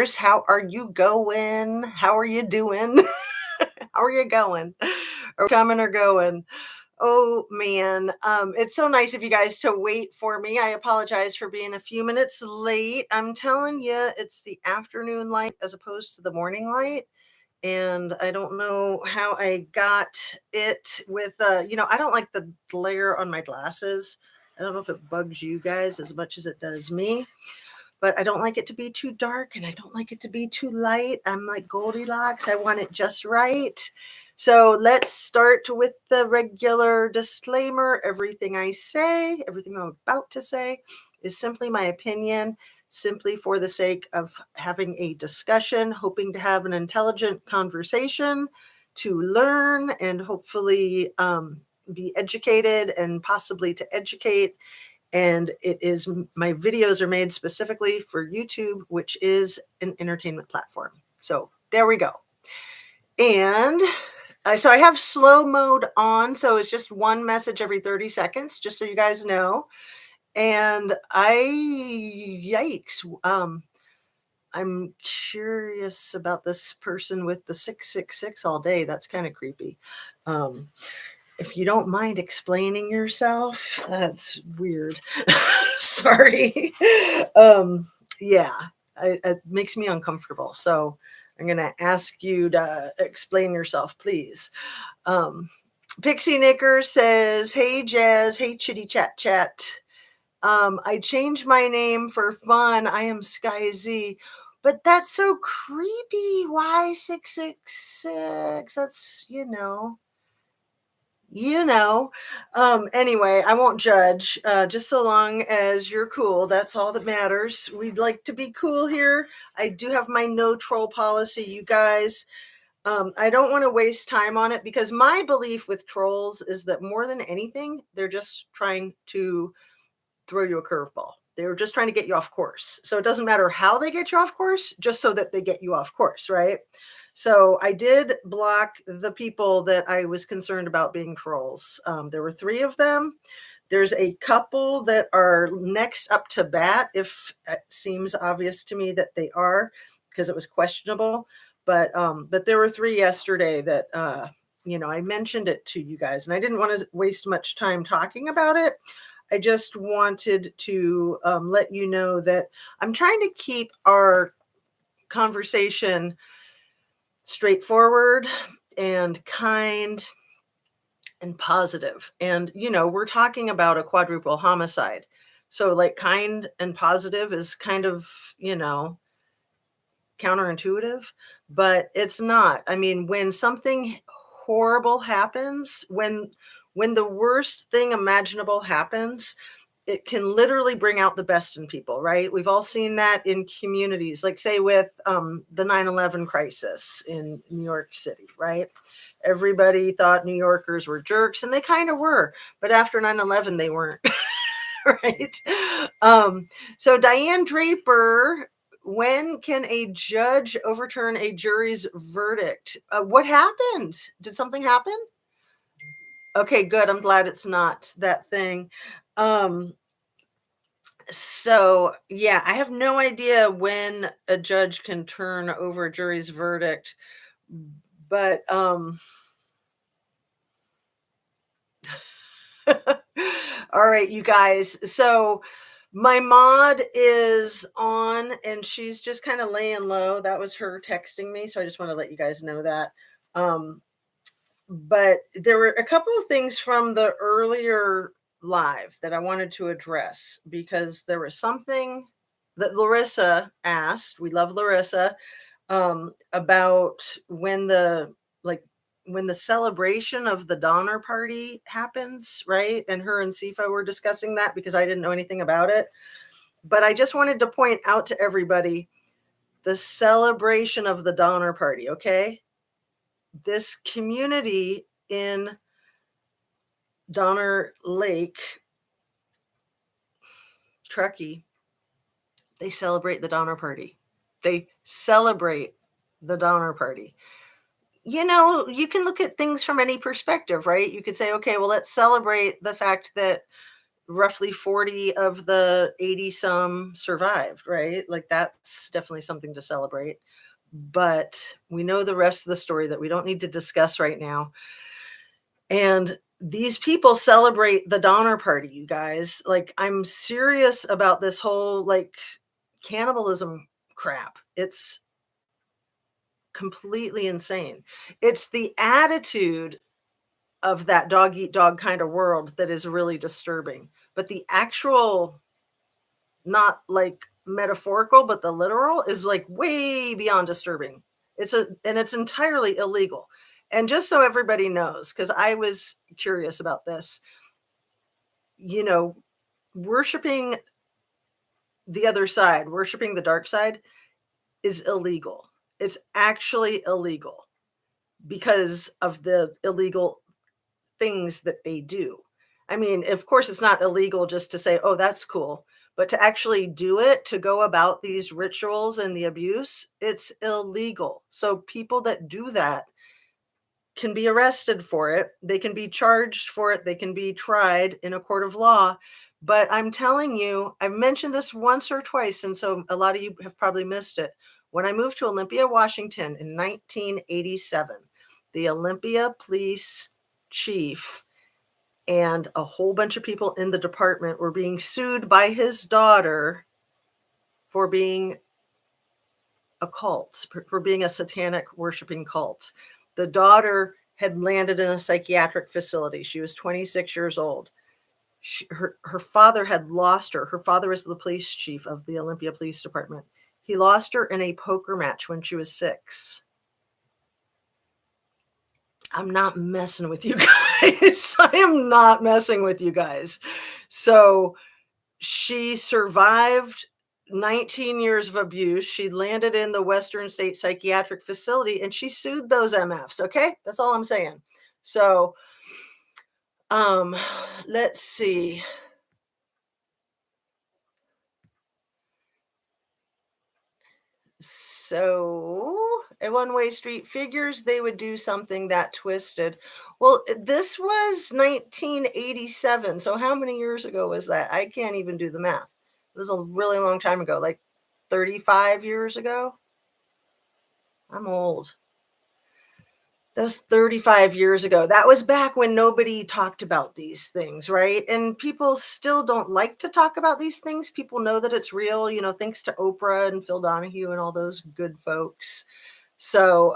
listeners. How are you going? How are you doing? How are you going? Or coming or going? Oh man, it's so nice of you guys to wait for me. I apologize for being a few minutes late. I'm telling you, it's the afternoon light as opposed to the morning light. And I don't know how I got it with, I don't like the glare on my glasses. I don't know if it bugs you guys as much as it does me, but I don't like it to be too dark and I don't like it to be too light. I'm like Goldilocks. I want it just right. So let's start with the regular disclaimer. Everything I say, everything I'm about to say is simply my opinion, simply for the sake of having a discussion, hoping to have an intelligent conversation, to learn and hopefully be educated and possibly to educate. And my videos are made specifically for YouTube, which is an entertainment platform. So there we go. And so I have slow mode on. So it's just one message every 30 seconds, just so you guys know. And yikes. I'm curious about this person with the 666 all day. That's kind of creepy. If you don't mind explaining yourself, that's weird. Sorry. Yeah, it makes me uncomfortable. So I'm going to ask you to explain yourself, please. Pixie Knicker says, hey, Jazz. Hey, Chitty Chat Chat. I changed my name for fun. I am Sky Z. But that's so creepy. Why 666? That's, anyway, I won't judge, just so long as you're cool. That's all that matters. We'd like to be cool here. I do have my no troll policy, you guys. I don't want to waste time on it because my belief with trolls is that more than anything, they're just trying to throw you a curveball. They were just trying to get you off course. So it doesn't matter how they get you off course, just so that they get you off course, right? So I did block the people that I was concerned about being trolls. There were 3 of them. There's a couple that are next up to bat, if it seems obvious to me that they are, because it was questionable. But there were 3 yesterday that, I mentioned it to you guys, and I didn't want to waste much time talking about it. I just wanted to let you know that I'm trying to keep our conversation straightforward and kind and positive. And, we're talking about a quadruple homicide. So like kind and positive is kind of, counterintuitive, but it's not. I mean, when something horrible happens, when the worst thing imaginable happens, it can literally bring out the best in people, right? We've all seen that in communities, like say with the 9/11 crisis in New York City, right? Everybody thought New Yorkers were jerks, and they kind of were, but after 9/11, they weren't, right? So Diane Draper, when can a judge overturn a jury's verdict? What happened? Did something happen? Okay, good. I'm glad it's not that thing. So yeah, I have no idea when a judge can turn over a jury's verdict, but all right, you guys. So my mod is on and she's just kind of laying low. That was her texting me, so I just want to let you guys know that. But there were a couple of things from the earlier live that I wanted to address because there was something that Larissa asked. We love Larissa, about when the celebration of the Donner Party happens, right? And her and Sifa were discussing that because I didn't know anything about it. But I just wanted to point out to everybody the celebration of the Donner Party, okay? This community in Donner Lake, Truckee, they celebrate the Donner Party. They celebrate the Donner Party. You can look at things from any perspective, right? You could say, okay, well, let's celebrate the fact that roughly 40 of the 80 some survived, right? Like that's definitely something to celebrate. But we know the rest of the story that we don't need to discuss right now. And these people celebrate the Donner Party, you guys. Like, I'm serious about this whole like cannibalism crap. It's completely insane. It's the attitude of that dog eat dog kind of world that is really disturbing. But the actual, not like metaphorical, but the literal is like way beyond disturbing. It's entirely illegal. And just so everybody knows, because I was curious about this, you know, worshiping the other side, worshiping the dark side is illegal. It's actually illegal because of the illegal things that they do. I mean, of course, it's not illegal just to say, oh, that's cool. But to actually do it, to go about these rituals and the abuse, it's illegal. So people that do that can be arrested for it. They can be charged for it. They can be tried in a court of law. But I'm telling you, I've mentioned this once or twice, and so a lot of you have probably missed it. When I moved to Olympia, Washington in 1987, the Olympia police chief and a whole bunch of people in the department were being sued by his daughter for being a cult, for being a satanic worshiping cult. The daughter had landed in a psychiatric facility. She was 26 years old. Her father had lost her. Her father was the police chief of the Olympia Police Department. He lost her in a poker match when she was 6. I'm not messing with you guys. I am not messing with you guys. So she survived 19 years of abuse. She landed in the Western State Psychiatric Facility and she sued those MFs. Okay. That's all I'm saying. So, um, let's see. So, a one-way street figures they would do something that twisted. Well, this was 1987. So, how many years ago was that? I can't even do the math. It was a really long time ago, like 35 years ago. I'm old. That was 35 years ago. That was back when nobody talked about these things, right? And people still don't like to talk about these things. People know that it's real, thanks to Oprah and Phil Donahue and all those good folks. So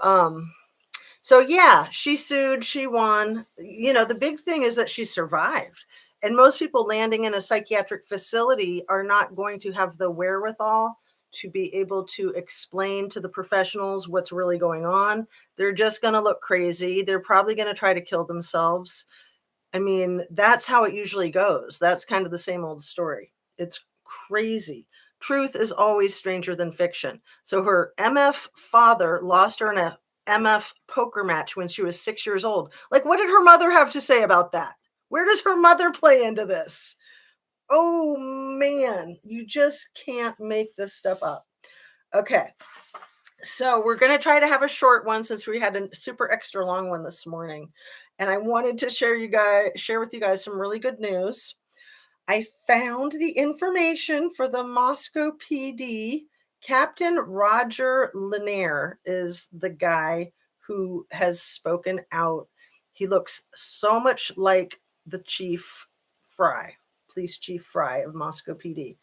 yeah, she sued, she won. The big thing is that she survived. And most people landing in a psychiatric facility are not going to have the wherewithal to be able to explain to the professionals what's really going on. They're just going to look crazy. They're probably going to try to kill themselves. I mean, that's how it usually goes. That's kind of the same old story. It's crazy. Truth is always stranger than fiction. So her MF father lost her in a MF poker match when she was 6 years old. Like, what did her mother have to say about that? Where does her mother play into this? Oh man, you just can't make this stuff up. Okay. So we're going to try to have a short one since we had a super extra long one this morning. And I wanted to share with you guys some really good news. I found the information for the Moscow PD. Captain Roger Lanier is the guy who has spoken out. He looks so much like the Chief Fry, Police Chief Fry of Moscow PD.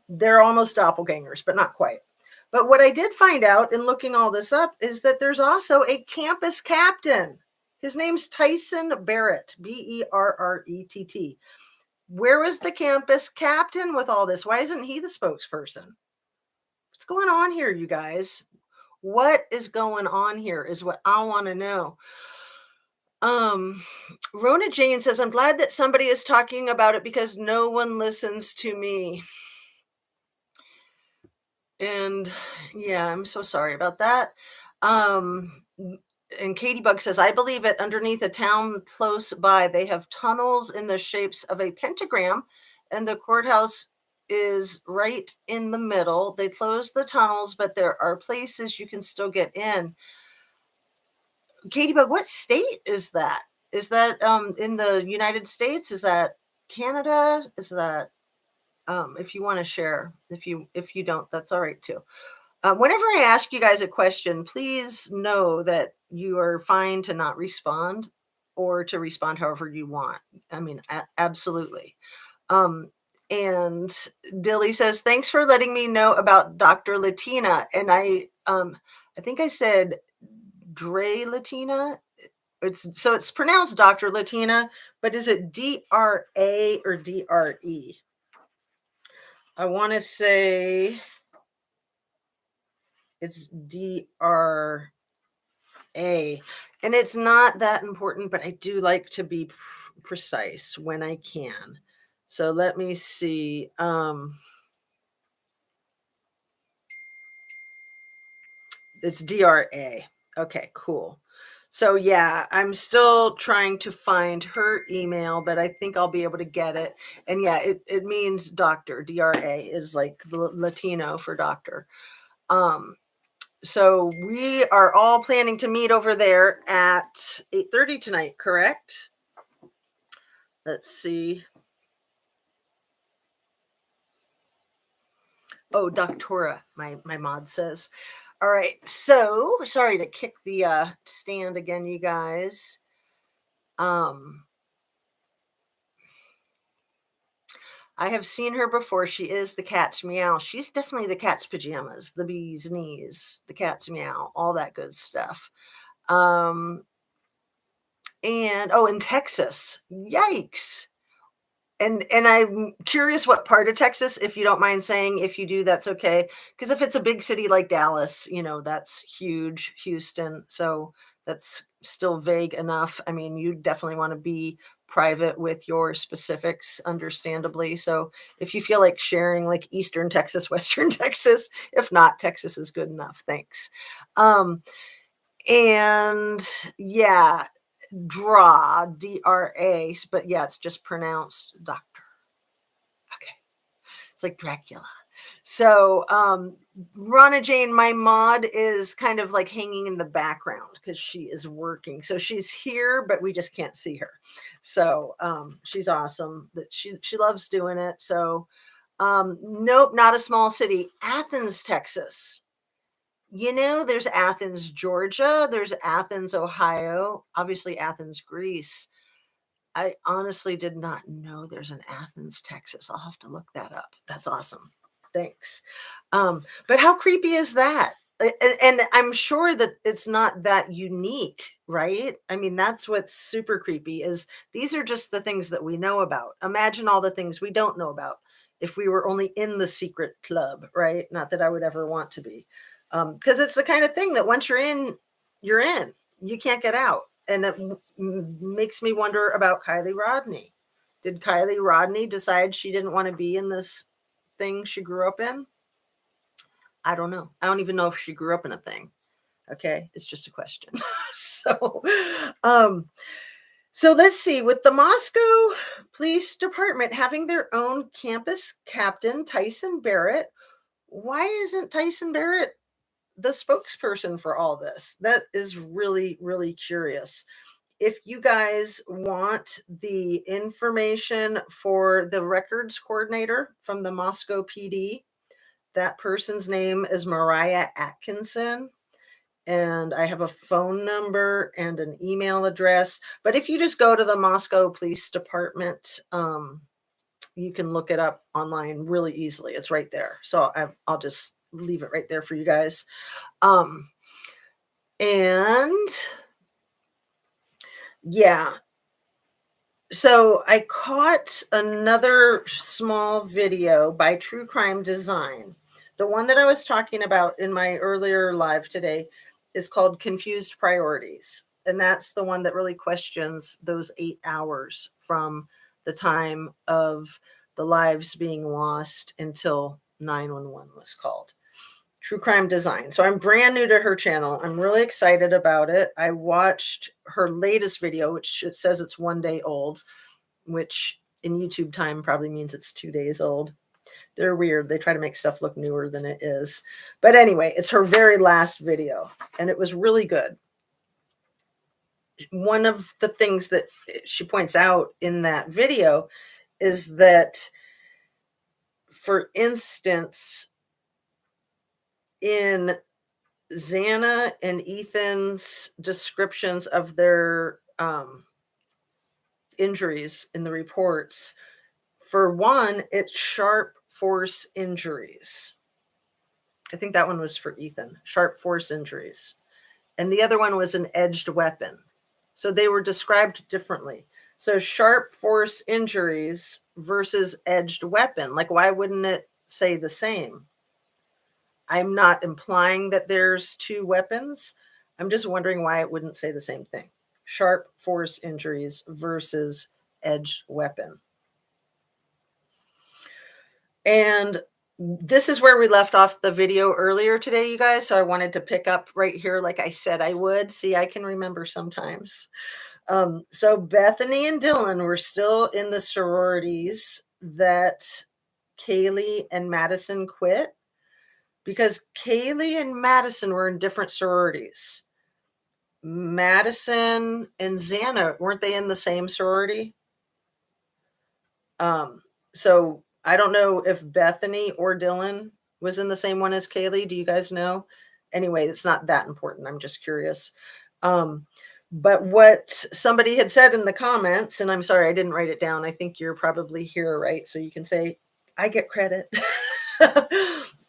They're almost doppelgangers, but not quite. But what I did find out in looking all this up is that there's also a campus captain. His name's Tyson Barrett, Berrett. Where was the campus captain with all this? Why isn't he the spokesperson? What's going on here, you guys? What is going on here is what I want to know. Rona Jane says, I'm glad that somebody is talking about it because no one listens to me. And yeah, I'm so sorry about that. And Katie Bug says, I believe it. Underneath a town close by, they have tunnels in the shapes of a pentagram, and the courthouse is right in the middle. They closed the tunnels, but there are places you can still get in. Katie Bug, what state is that? Is that in the United States? Is that Canada? Is that if you want to share? If you don't, that's all right too. Whenever I ask you guys a question, please know that you are fine to not respond or to respond however you want. I mean, absolutely. Um, and Dilly says, "Thanks for letting me know about Dr. Latina." And I think I said Dre Latina. It's pronounced Dr. Latina, but is it DRA or DRE? I want to say it's DRA. And it's not that important, but I do like to be precise when I can. So let me see. It's DRA. Okay, cool. So yeah, I'm still trying to find her email, but I think I'll be able to get it. And yeah, it means doctor. DRA is like the Latino for doctor. So we are all planning to meet over there at 8:30 tonight, correct? Let's see. Oh, Doctora, my mod says. All right. So sorry to kick the stand again, you guys. I have seen her before. She is the cat's meow. She's definitely the cat's pajamas, the bee's knees, the cat's meow, all that good stuff. Um, and oh, in Texas. Yikes. And I'm curious what part of Texas, if you don't mind saying. If you do, that's okay. Because if it's a big city like Dallas, that's huge. Houston, so that's still vague enough. I mean, you definitely want to be private with your specifics, understandably. So if you feel like sharing like Eastern Texas, Western Texas, if not, Texas is good enough. Thanks. And yeah, DRA, but yeah, it's just pronounced doctor. Okay. It's like Dracula. So, Rana Jane, my mod, is kind of like hanging in the background because she is working. So she's here, but we just can't see her. So, she's awesome. That she loves doing it. So, nope, not a small city. Athens, Texas. There's Athens, Georgia. There's Athens, Ohio. Obviously, Athens, Greece. I honestly did not know there's an Athens, Texas. I'll have to look that up. That's awesome. Thanks. But how creepy is that? And I'm sure that it's not that unique, right? I mean, that's what's super creepy is these are just the things that we know about. Imagine all the things we don't know about if we were only in the secret club, right? Not that I would ever want to be. Because it's the kind of thing that once you're in, you're in. You can't get out. And it makes me wonder about Kylie Rodney. Did Kylie Rodney decide she didn't want to be in this thing she grew up in? I don't know. I don't even know if she grew up in a thing. Okay, it's just a question. so, um, so let's see. With the Moscow Police Department having their own campus captain, Tyson Barrett, why isn't Tyson Barrett the spokesperson for all this? That is really, really curious. If you guys want the information for the records coordinator from the Moscow PD, that person's name is Mariah Atkinson. And I have a phone number and an email address. But if you just go to the Moscow Police Department, you can look it up online really easily. It's right there. So I'll just leave it right there for you guys. And yeah. So I caught another small video by True Crime Design. The one that I was talking about in my earlier live today is called Confused Priorities. And that's the one that really questions those 8 hours from the time of the lives being lost until 911 was called. True Crime Design. So I'm brand new to her channel. I'm really excited about it. I watched her latest video, which it says it's 1 day old, which in YouTube time probably means it's 2 days old. They're weird. They try to make stuff look newer than it is. But anyway, it's her very last video, and it was really good. One of the things that she points out in that video is that, for instance, in Xana and Ethan's descriptions of their injuries in the reports, for one, it's sharp force injuries. I think that one was for Ethan, sharp force injuries. And the other one was an edged weapon. So they were described differently. So sharp force injuries versus edged weapon. Like, why wouldn't it say the same? I'm not implying that there's two weapons. I'm just wondering why it wouldn't say the same thing. Sharp force injuries versus edged weapon. And this is where we left off the video earlier today, you guys. So I wanted to pick up right here, like I said I would. See, I can remember sometimes. So Bethany and Dylan were still in the sororities that Kaylee and Madison quit, because Kaylee and Madison were in different sororities. Madison and Xana, weren't they in the same sorority? So I don't know if Bethany or Dylan was in the same one as Kaylee. Do you guys know? Anyway, it's not that important. I'm just curious. But what somebody had said in the comments, and I'm sorry, I didn't write it down. I think you're probably here, right? So you can say, I get credit.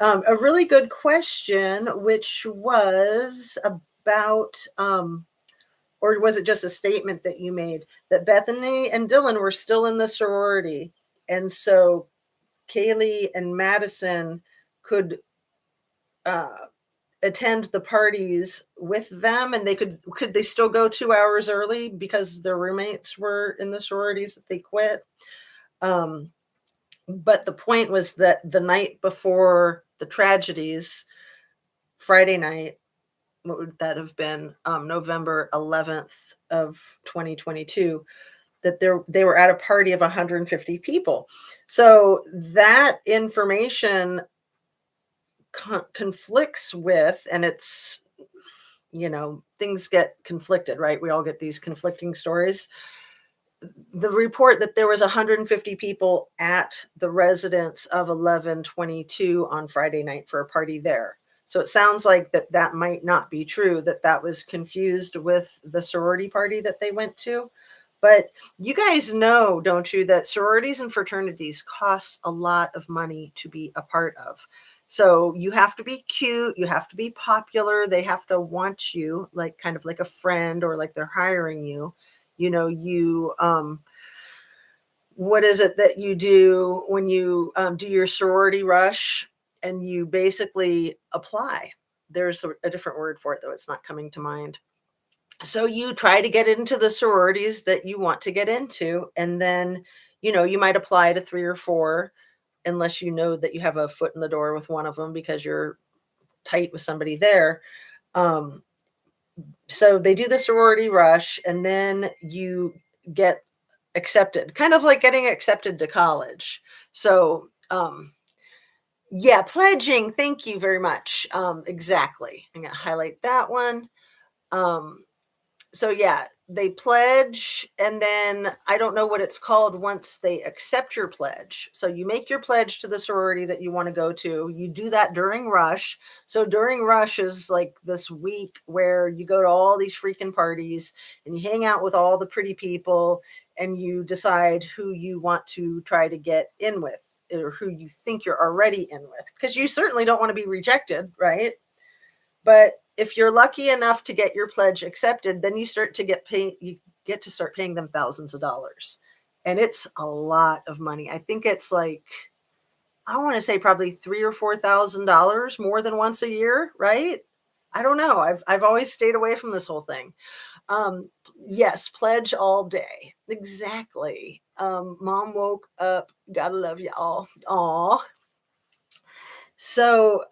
A really good question, which was about, or was it just a statement that you made that Bethany and Dylan were still in the sorority? And so Kaylee and Madison could attend the parties with them, and they could they still go 2 hours early because their roommates were in the sororities that they quit. But the point was that the night before the tragedies, Friday night, what would that have been? November 11th of 2022, that they were at a party of 150 people. So that information conflicts with, and it's, things get conflicted, right? We all get these conflicting stories. The report that there was 150 people at the residence of 1122 on Friday night for a party there. So it sounds like that might not be true, that was confused with the sorority party that they went to. But you guys know, don't you, that sororities and fraternities cost a lot of money to be a part of. So you have to be cute, you have to be popular, they have to want you, like kind of like a friend, or like they're hiring you. What is it that you do when you do your sorority rush, and you basically apply? There's a different word for it, though it's not coming to mind. So you try to get into the sororities that you want to get into, and then you might apply to 3 or 4, unless you know that you have a foot in the door with one of them because you're tight with somebody there. So they do the sorority rush, and then you get accepted, kind of like getting accepted to college. So yeah, pledging, thank you very much. Exactly, I'm gonna highlight that one. So yeah, they pledge, and then I don't know what it's called once they accept your pledge. So you make your pledge to the sorority that you want to go to. You do that during rush. So during rush is like this week where you go to all these freaking parties, and you hang out with all the pretty people, and you decide who you want to try to get in with, or who you think you're already in with, because you certainly don't want to be rejected, right? But if you're lucky enough to get your pledge accepted, then you start to get paid. You get to start paying them thousands of dollars, and it's a lot of money. I think it's like, I want to say probably $3,000 or $4,000 more than once a year, right? I don't know. I've always stayed away from this whole thing. Yes, pledge all day. Exactly. Mom woke up. Gotta love y'all. Aw. So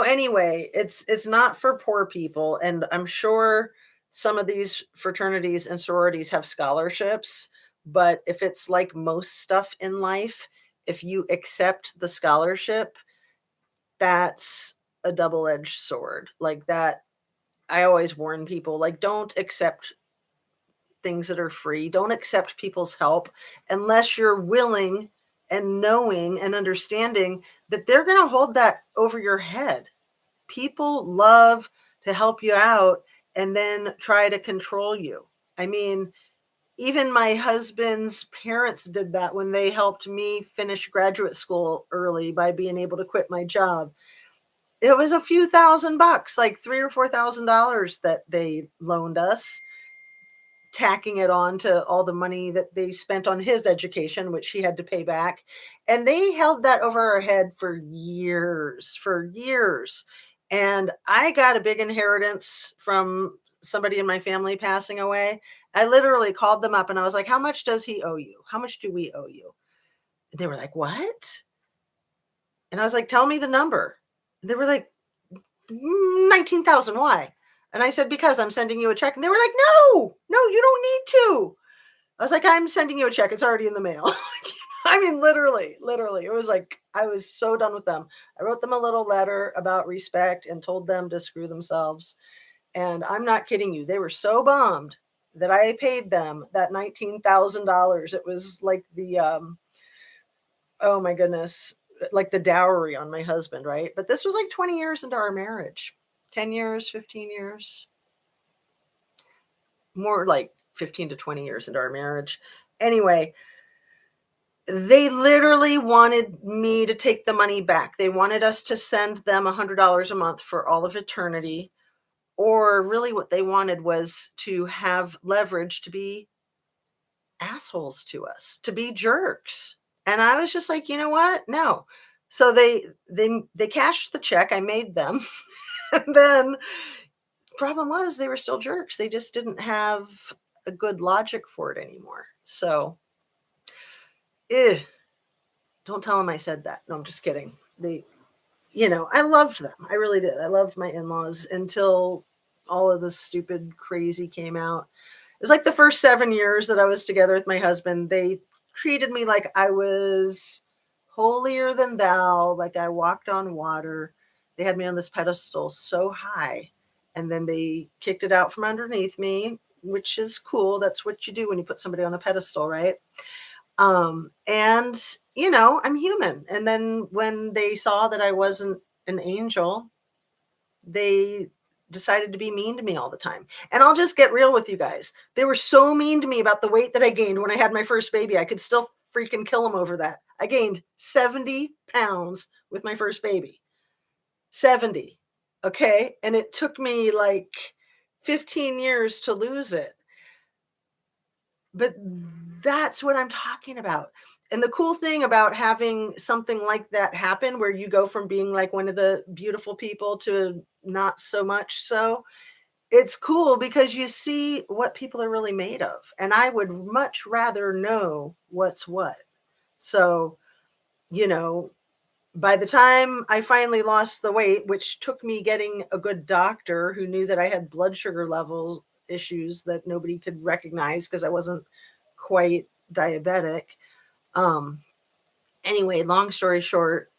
anyway, it's not for poor people, and I'm sure some of these fraternities and sororities have scholarships, but if it's like most stuff in life, if you accept the scholarship, that's a double-edged sword. Like that, I always warn people, like, don't accept things that are free. Don't accept people's help unless you're willing and knowing and understanding that they're going to hold that over your head. People love to help you out and then try to control you. I mean, even my husband's parents did that when they helped me finish graduate school early by being able to quit my job. It was a few $1,000, like $3,000 or $4,000 that they loaned us, tacking it on to all the money that they spent on his education, which he had to pay back. And they held that over our head for years, for years. And I got a big inheritance from somebody in my family passing away. I literally called them up and I was like, how much does he owe you? How much do we owe you? And they were like, what? And I was like, tell me the number. And they were like, 19,000. Why? And I said, because I'm sending you a check. And they were like, no, you don't need to. I was like, I'm sending you a check. It's already in the mail. I mean, literally, it was like, I was so done with them. I wrote them a little letter about respect and told them to screw themselves. And I'm not kidding you. They were so bummed that I paid them that $19,000. It was like oh my goodness, like the dowry on my husband, right? But this was like 20 years into our marriage, 10 years, 15 years, more like 15 to 20 years into our marriage. Anyway, they literally wanted me to take the money back. They wanted us to send them $100 a month for all of eternity. Or really what they wanted was to have leverage to be assholes to us, to be jerks. And I was just like, you know what? No. So they cashed the check. I made them. And then problem was they were still jerks. They just didn't have a good logic for it anymore. So don't tell them I said that. No, I'm just kidding. I loved them. I really did. I loved my in-laws until all of this stupid crazy came out. It was like the first 7 years that I was together with my husband. They treated me like I was holier than thou, like I walked on water. They had me on this pedestal so high, and then they kicked it out from underneath me, which is cool. That's what you do when you put somebody on a pedestal, right? And I'm human. And then when they saw that I wasn't an angel, they decided to be mean to me all the time. And I'll just get real with you guys. They were so mean to me about the weight that I gained when I had my first baby. I could still freaking kill them over that. I gained 70 pounds with my first baby. 70. Okay. And it took me like 15 years to lose it. But that's what I'm talking about. And the cool thing about having something like that happen, where you go from being like one of the beautiful people to not so much so, it's cool because you see what people are really made of. And I would much rather know what's what. So, by the time I finally lost the weight, which took me getting a good doctor who knew that I had blood sugar level issues that nobody could recognize because I wasn't quite diabetic. Anyway, long story short,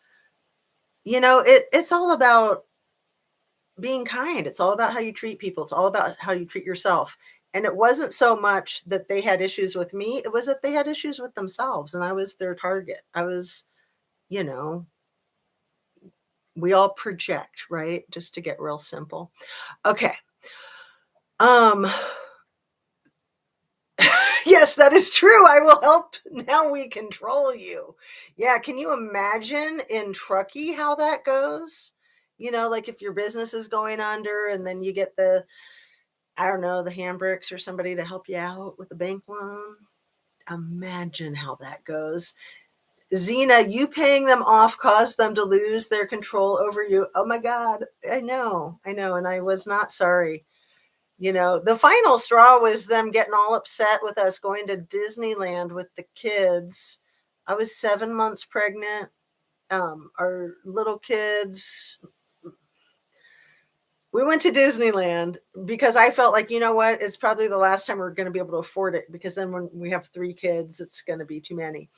it's all about being kind. It's all about how you treat people. It's all about how you treat yourself. And it wasn't so much that they had issues with me. It was that they had issues with themselves and I was their target. I was, we all project, right? Just to get real simple. Okay. Yes, that is true. I will help. Now we control you. Yeah. Can you imagine in Truckee how that goes? Like if your business is going under and then you get the handbricks or somebody to help you out with the bank loan. Imagine how that goes. Zena, you paying them off caused them to lose their control over you. Oh my God. I know. And I was not sorry. The final straw was them getting all upset with us going to Disneyland with the kids. I was 7 months pregnant. Our little kids, we went to Disneyland because I felt like, you know what? It's probably the last time we're going to be able to afford it, because then when we have 3 kids, it's going to be too many.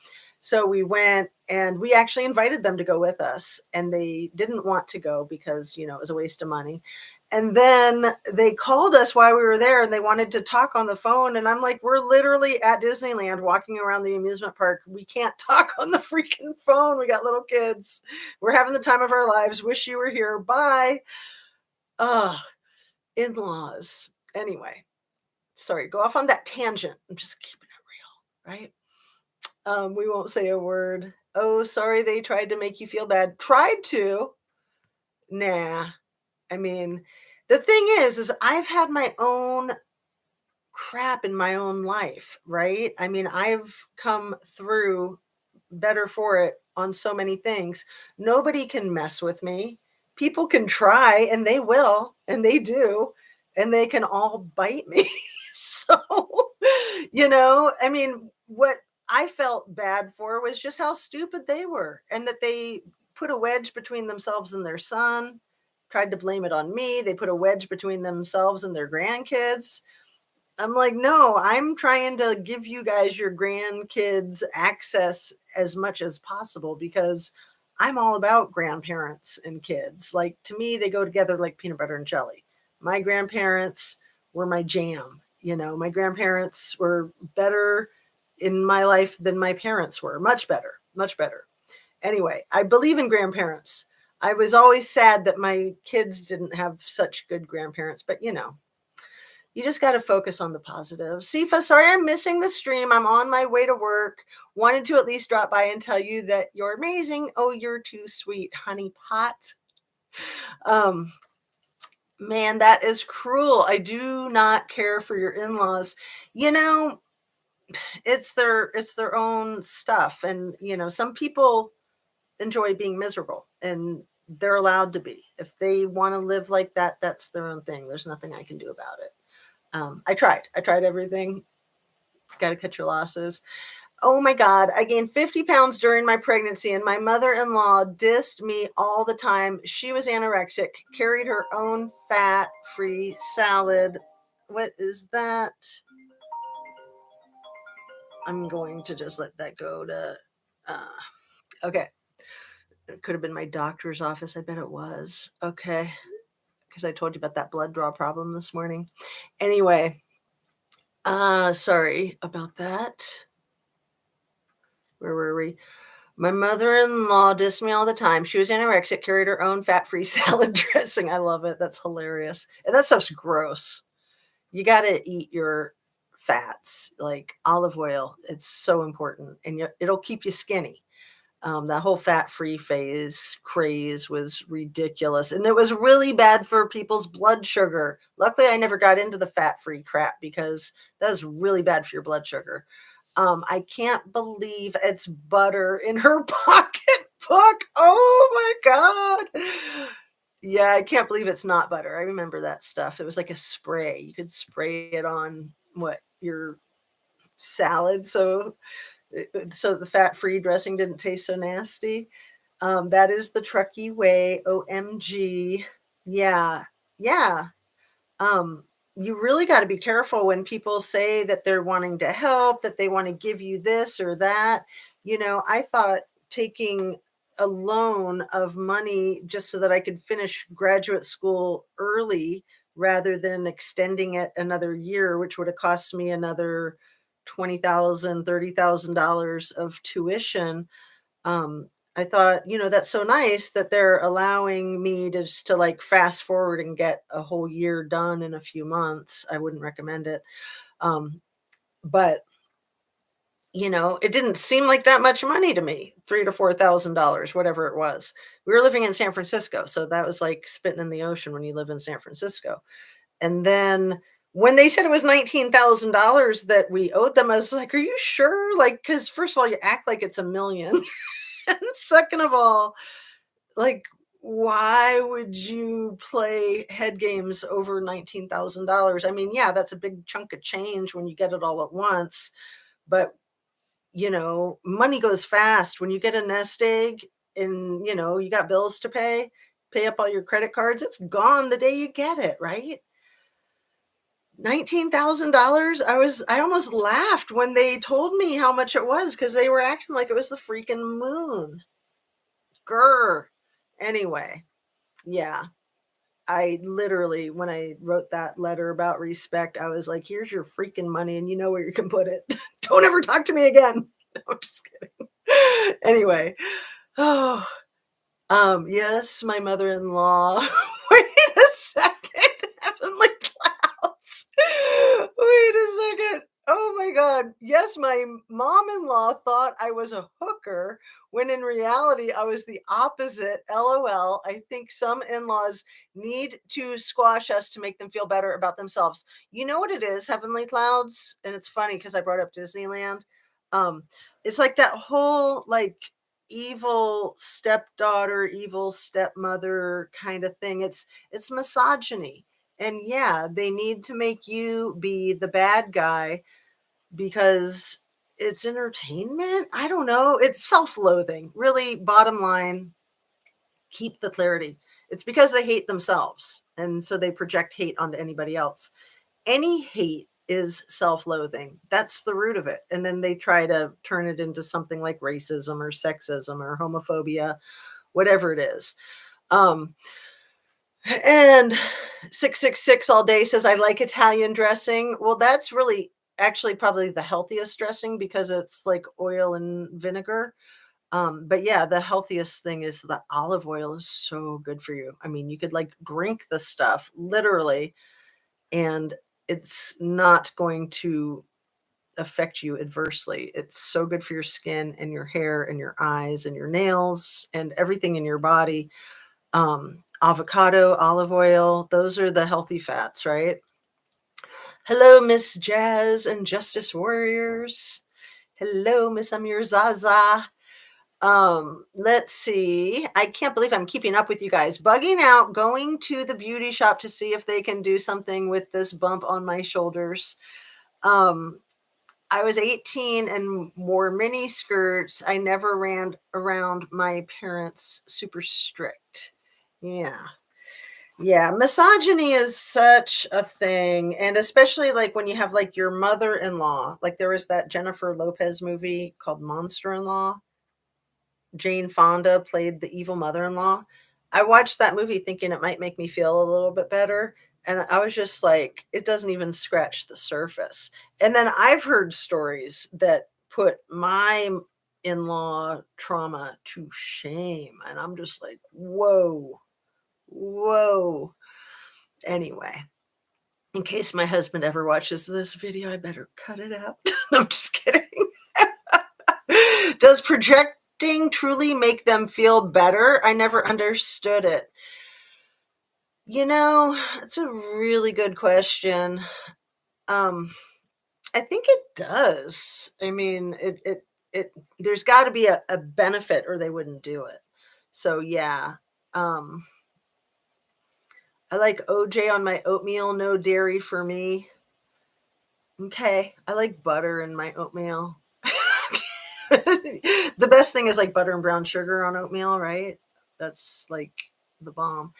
So we went and we actually invited them to go with us, and they didn't want to go because, it was a waste of money. And then they called us while we were there and they wanted to talk on the phone. And I'm like, we're literally at Disneyland walking around the amusement park. We can't talk on the freaking phone. We got little kids. We're having the time of our lives. Wish you were here. Bye. Ugh, in laws. Anyway, sorry, go off on that tangent. I'm just keeping it real, right? We won't say a word. Oh, sorry, they tried to make you feel bad. Tried to. Nah. I mean, the thing is I've had my own crap in my own life, right? I mean, I've come through better for it on so many things. Nobody can mess with me. People can try and they will, and they do, and they can all bite me. So, I mean, what I felt bad for was just how stupid they were and that they put a wedge between themselves and their son, tried to blame it on me. They put a wedge between themselves and their grandkids. I'm like, no, I'm trying to give you guys your grandkids access as much as possible because I'm all about grandparents and kids. Like to me, they go together like peanut butter and jelly. My grandparents were my jam. My grandparents were better in my life than my parents were. Much better, much better. Anyway, I believe in grandparents. I was always sad that my kids didn't have such good grandparents, but you just got to focus on the positive. Sifa, sorry I'm missing the stream. I'm on my way to work. Wanted to at least drop by and tell you that you're amazing. Oh, you're too sweet, honey pot. Um, man, that is cruel. I do not care for your in-laws. You know, it's their own stuff. And some people enjoy being miserable and they're allowed to be. If they want to live like that, that's their own thing. There's nothing I can do about it. I tried everything. Got to cut your losses. Oh my God. I gained 50 pounds during my pregnancy, and my mother in law dissed me all the time. She was anorexic, carried her own fat free salad. What is that? I'm going to just let that go to. Okay. It could have been my doctor's office. I bet it was. Okay. Because I told you about that blood draw problem this morning. Anyway, sorry about that. Where were we? My mother-in-law dissed me all the time. She was anorexic, carried her own fat-free salad dressing. I love it. That's hilarious. And that stuff's gross. You got to eat your fats, like olive oil. It's so important, and it'll keep you skinny. That whole fat-free phase craze was ridiculous, and it was really bad for people's blood sugar. Luckily, I never got into the fat-free crap because that was really bad for your blood sugar. I can't believe it's butter in her pocketbook. Oh my God. Yeah, I can't believe it's not butter. I remember that stuff. It was like a spray. You could spray it on your salad so the fat-free dressing didn't taste so nasty. That is the Truckee way. OMG. Yeah. Yeah. um, you really got to be careful when people say that they're wanting to help, that they want to give you this or that. I thought taking a loan of money just so that I could finish graduate school early rather than extending it another year, which would have cost me another $20,000, $30,000 of tuition. I thought, that's so nice that they're allowing me to just to like fast forward and get a whole year done in a few months. I wouldn't recommend it. But it didn't seem like that much money to me, $3,000 to $4,000, whatever it was. We were living in San Francisco, so that was like spitting in the ocean when you live in San Francisco. And then when they said it was $19,000 that we owed them, I was like, "Are you sure?" Like, because first of all, you act like it's a million. And second of all, like, why would you play head games over $19,000? I mean, yeah, that's a big chunk of change when you get it all at once, but money goes fast when you get a nest egg and you got bills to pay up all your credit cards. It's gone the day you get it, right? $19,000. I almost laughed when they told me how much it was because they were acting like it was the freaking moon. Grr. Anyway, yeah. I literally, when I wrote that letter about respect, I was like, here's your freaking money and you know where you can put it. Don't ever talk to me again. No, I'm just kidding. Anyway. Oh, yes, my mother-in-law. Wait a second, heavenly clouds. Wait a second. Oh my God. Yes, my mom-in-law thought I was a hooker when in reality I was the opposite. LOL. I think some in-laws need to squash us to make them feel better about themselves. You know what it is, heavenly clouds? And it's funny because I brought up Disneyland. Um, it's like that whole like evil stepdaughter, evil stepmother kind of thing. It's misogyny. And yeah, they need to make you be the bad guy because it's entertainment. I don't know. It's self-loathing. Really, bottom line, keep the clarity. It's because they hate themselves. And so they project hate onto anybody else. Any hate is self-loathing. That's the root of it. And then they try to turn it into something like racism or sexism or homophobia, whatever it is. And 666 all day says, I like Italian dressing. Well, that's really actually probably the healthiest dressing because it's like oil and vinegar. But yeah, the healthiest thing is the olive oil is so good for you. I mean, you could like drink the stuff literally, and it's not going to affect you adversely. It's so good for your skin and your hair and your eyes and your nails and everything in your body. Avocado, olive oil, those are the healthy fats, right? Hello, Miss Jazz and Justice Warriors. Hello, Miss Amir Zaza. Let's see. I can't believe I'm keeping up with you guys. Bugging out, going to the beauty shop to see if they can do something with this bump on my shoulders. Um, I was 18 and wore mini skirts. I never ran around my parents super strict. Yeah. Yeah, misogyny is such a thing, and especially, like, when you have, like, your mother-in-law, like, there was that Jennifer Lopez movie called Monster-in-Law. Jane Fonda played the evil mother-in-law. I watched that movie thinking it might make me feel a little bit better, and I was just like, it doesn't even scratch the surface. And then I've heard stories that put my in-law trauma to shame, and I'm just like, "Whoa, whoa." Anyway, in case my husband ever watches this video, I better cut it out. No, I'm just kidding. Does projecting truly make them feel better? I never understood it. You know, it's a really good question. Um, I think it does. I mean, it there's got to be a benefit or they wouldn't do it. So yeah. Um, I like OJ on my oatmeal, no dairy for me. Okay. I like butter in my oatmeal. The best thing is like butter and brown sugar on oatmeal, right? That's like the bomb.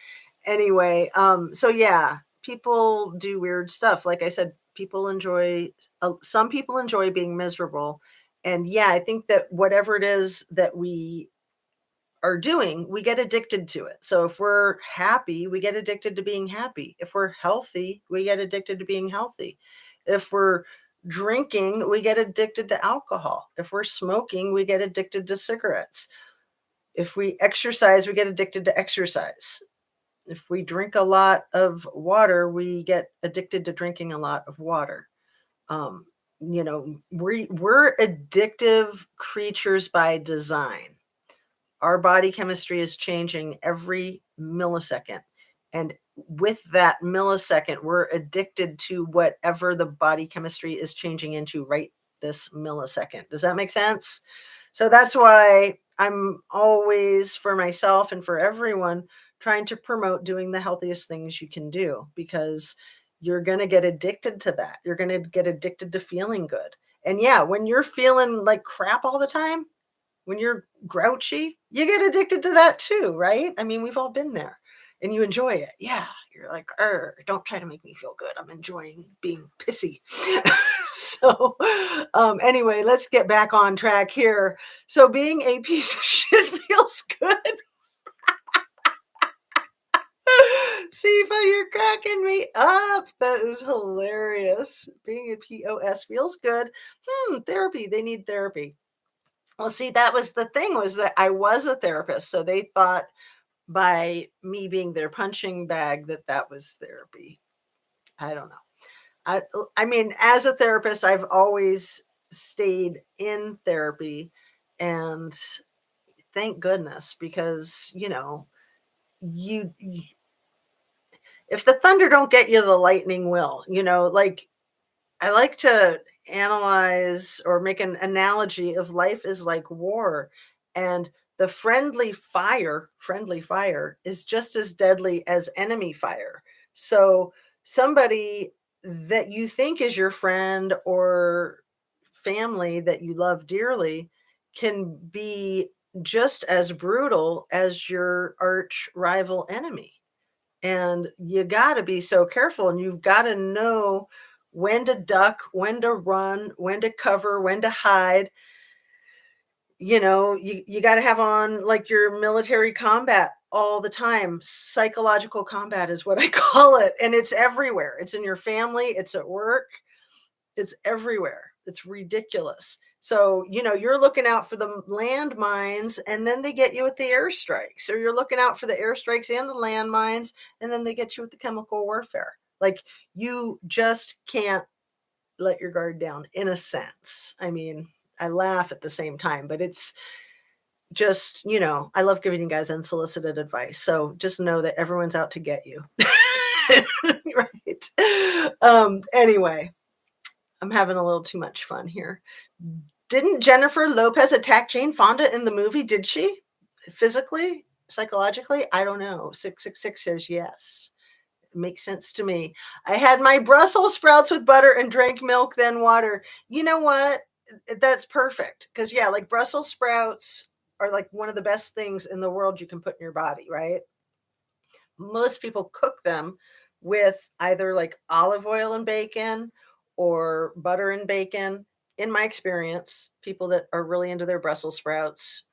Anyway, so yeah, people do weird stuff. Like I said, people enjoy, some people enjoy being miserable. And yeah, I think that whatever it is that we are doing, we get addicted to it. So if we're happy, we get addicted to being happy. If we're healthy, we get addicted to being healthy. If we're drinking, we get addicted to alcohol. If we're smoking, we get addicted to cigarettes. If we exercise, we get addicted to exercise. If we drink a lot of water, we get addicted to drinking a lot of water. Um, we're addictive creatures by design. Our body chemistry is changing every millisecond. And with that millisecond, we're addicted to whatever the body chemistry is changing into right this millisecond. Does that make sense? So that's why I'm always, for myself and for everyone, trying to promote doing the healthiest things you can do because you're going to get addicted to that. You're going to get addicted to feeling good. And yeah, when you're feeling like crap all the time, when you're grouchy, you get addicted to that too, right? I mean, we've all been there and you enjoy it. Yeah. You're like, don't try to make me feel good. I'm enjoying being pissy. So, anyway, let's get back on track here. So being a piece of shit feels good. See, Phi, you're cracking me up. That is hilarious. Being a POS feels good. Therapy. They need therapy. Well, see, that was the thing was that I was a therapist, so they thought by me being their punching bag that that was therapy. I don't know. I mean, as a therapist, I've always stayed in therapy, and thank goodness because, you if the thunder don't get you, the lightning will, like I like to analyze or make an analogy of life is like war, and the friendly fire is just as deadly as enemy fire. So somebody that you think is your friend or family that you love dearly can be just as brutal as your arch rival enemy. And you gotta be so careful, and you've gotta know when to duck, when to run, when to cover, when to hide. You gotta have on, like, your military combat all the time. Psychological combat is what I call it, and it's everywhere. It's in your family, it's at work, it's everywhere. It's ridiculous. So, you're looking out for the landmines and then they get you with the airstrikes, or you're looking out for the airstrikes and the landmines and then they get you with the chemical warfare. Like, you just can't let your guard down in a sense. I mean, I laugh at the same time, but it's just, I love giving you guys unsolicited advice. So just know that everyone's out to get you. Right. Anyway, I'm having a little too much fun here. Didn't Jennifer Lopez attack Jane Fonda in the movie? Did she? Physically? Psychologically? I don't know. 666 says yes. It makes sense to me. I had my Brussels sprouts with butter and drank milk, then water. You know what? That's perfect. Because, yeah, like Brussels sprouts are like one of the best things in the world you can put in your body, right? Most people cook them with either like olive oil and bacon or butter and bacon. In my experience, people that are really into their Brussels sprouts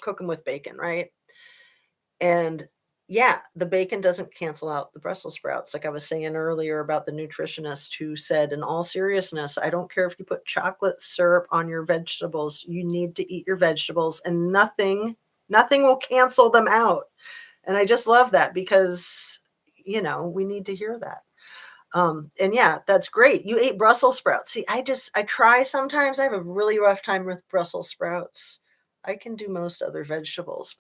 cook them with bacon, right? And yeah, the bacon doesn't cancel out the Brussels sprouts. Like I was saying earlier about the nutritionist who said, in all seriousness, I don't care if you put chocolate syrup on your vegetables, you need to eat your vegetables, and nothing will cancel them out. And I just love that because, we need to hear that. And yeah, that's great. You ate Brussels sprouts. See, I try sometimes. I have a really rough time with Brussels sprouts. I can do most other vegetables,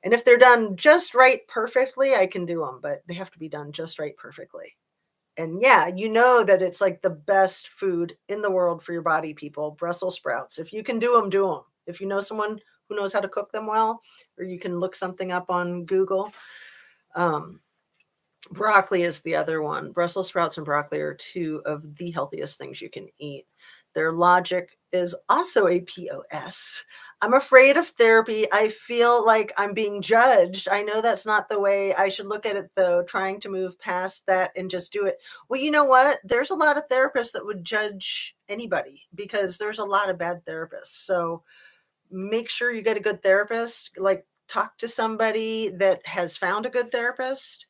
and if they're done just right perfectly, I can do them, but they have to be done just right perfectly. And yeah, you know that it's like the best food in the world for your body, people. Brussels sprouts. If you can do them, do them. If you know someone who knows how to cook them well, or you can look something up on Google. Um, Broccoli is the other one. Brussels sprouts and broccoli are two of the healthiest things you can eat. Their logic is also a POS. I'm afraid of therapy. I feel like I'm being judged. I know that's not the way I should look at it, though, trying to move past that and just do it. Well, you know what? There's a lot of therapists that would judge anybody because there's a lot of bad therapists. So make sure you get a good therapist. Like, talk to somebody that has found a good therapist,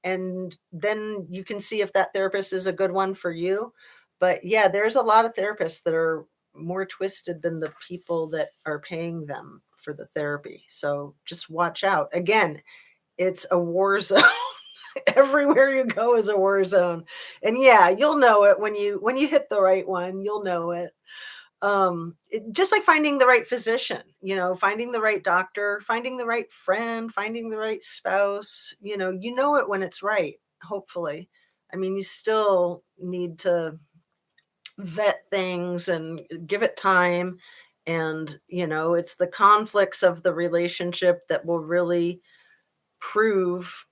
and then you can see if that therapist is a good one for you. But yeah, there's a lot of therapists that are more twisted than the people that are paying them for the therapy. So just watch out. Again, it's a war zone. Everywhere you go is a war zone. And yeah, you'll know it when you hit the right one, you'll know it. Just like finding the right physician, finding the right doctor, finding the right friend, finding the right spouse, you know it when it's right, hopefully. I mean, you still need to vet things and give it time, and it's the conflicts of the relationship that will really prove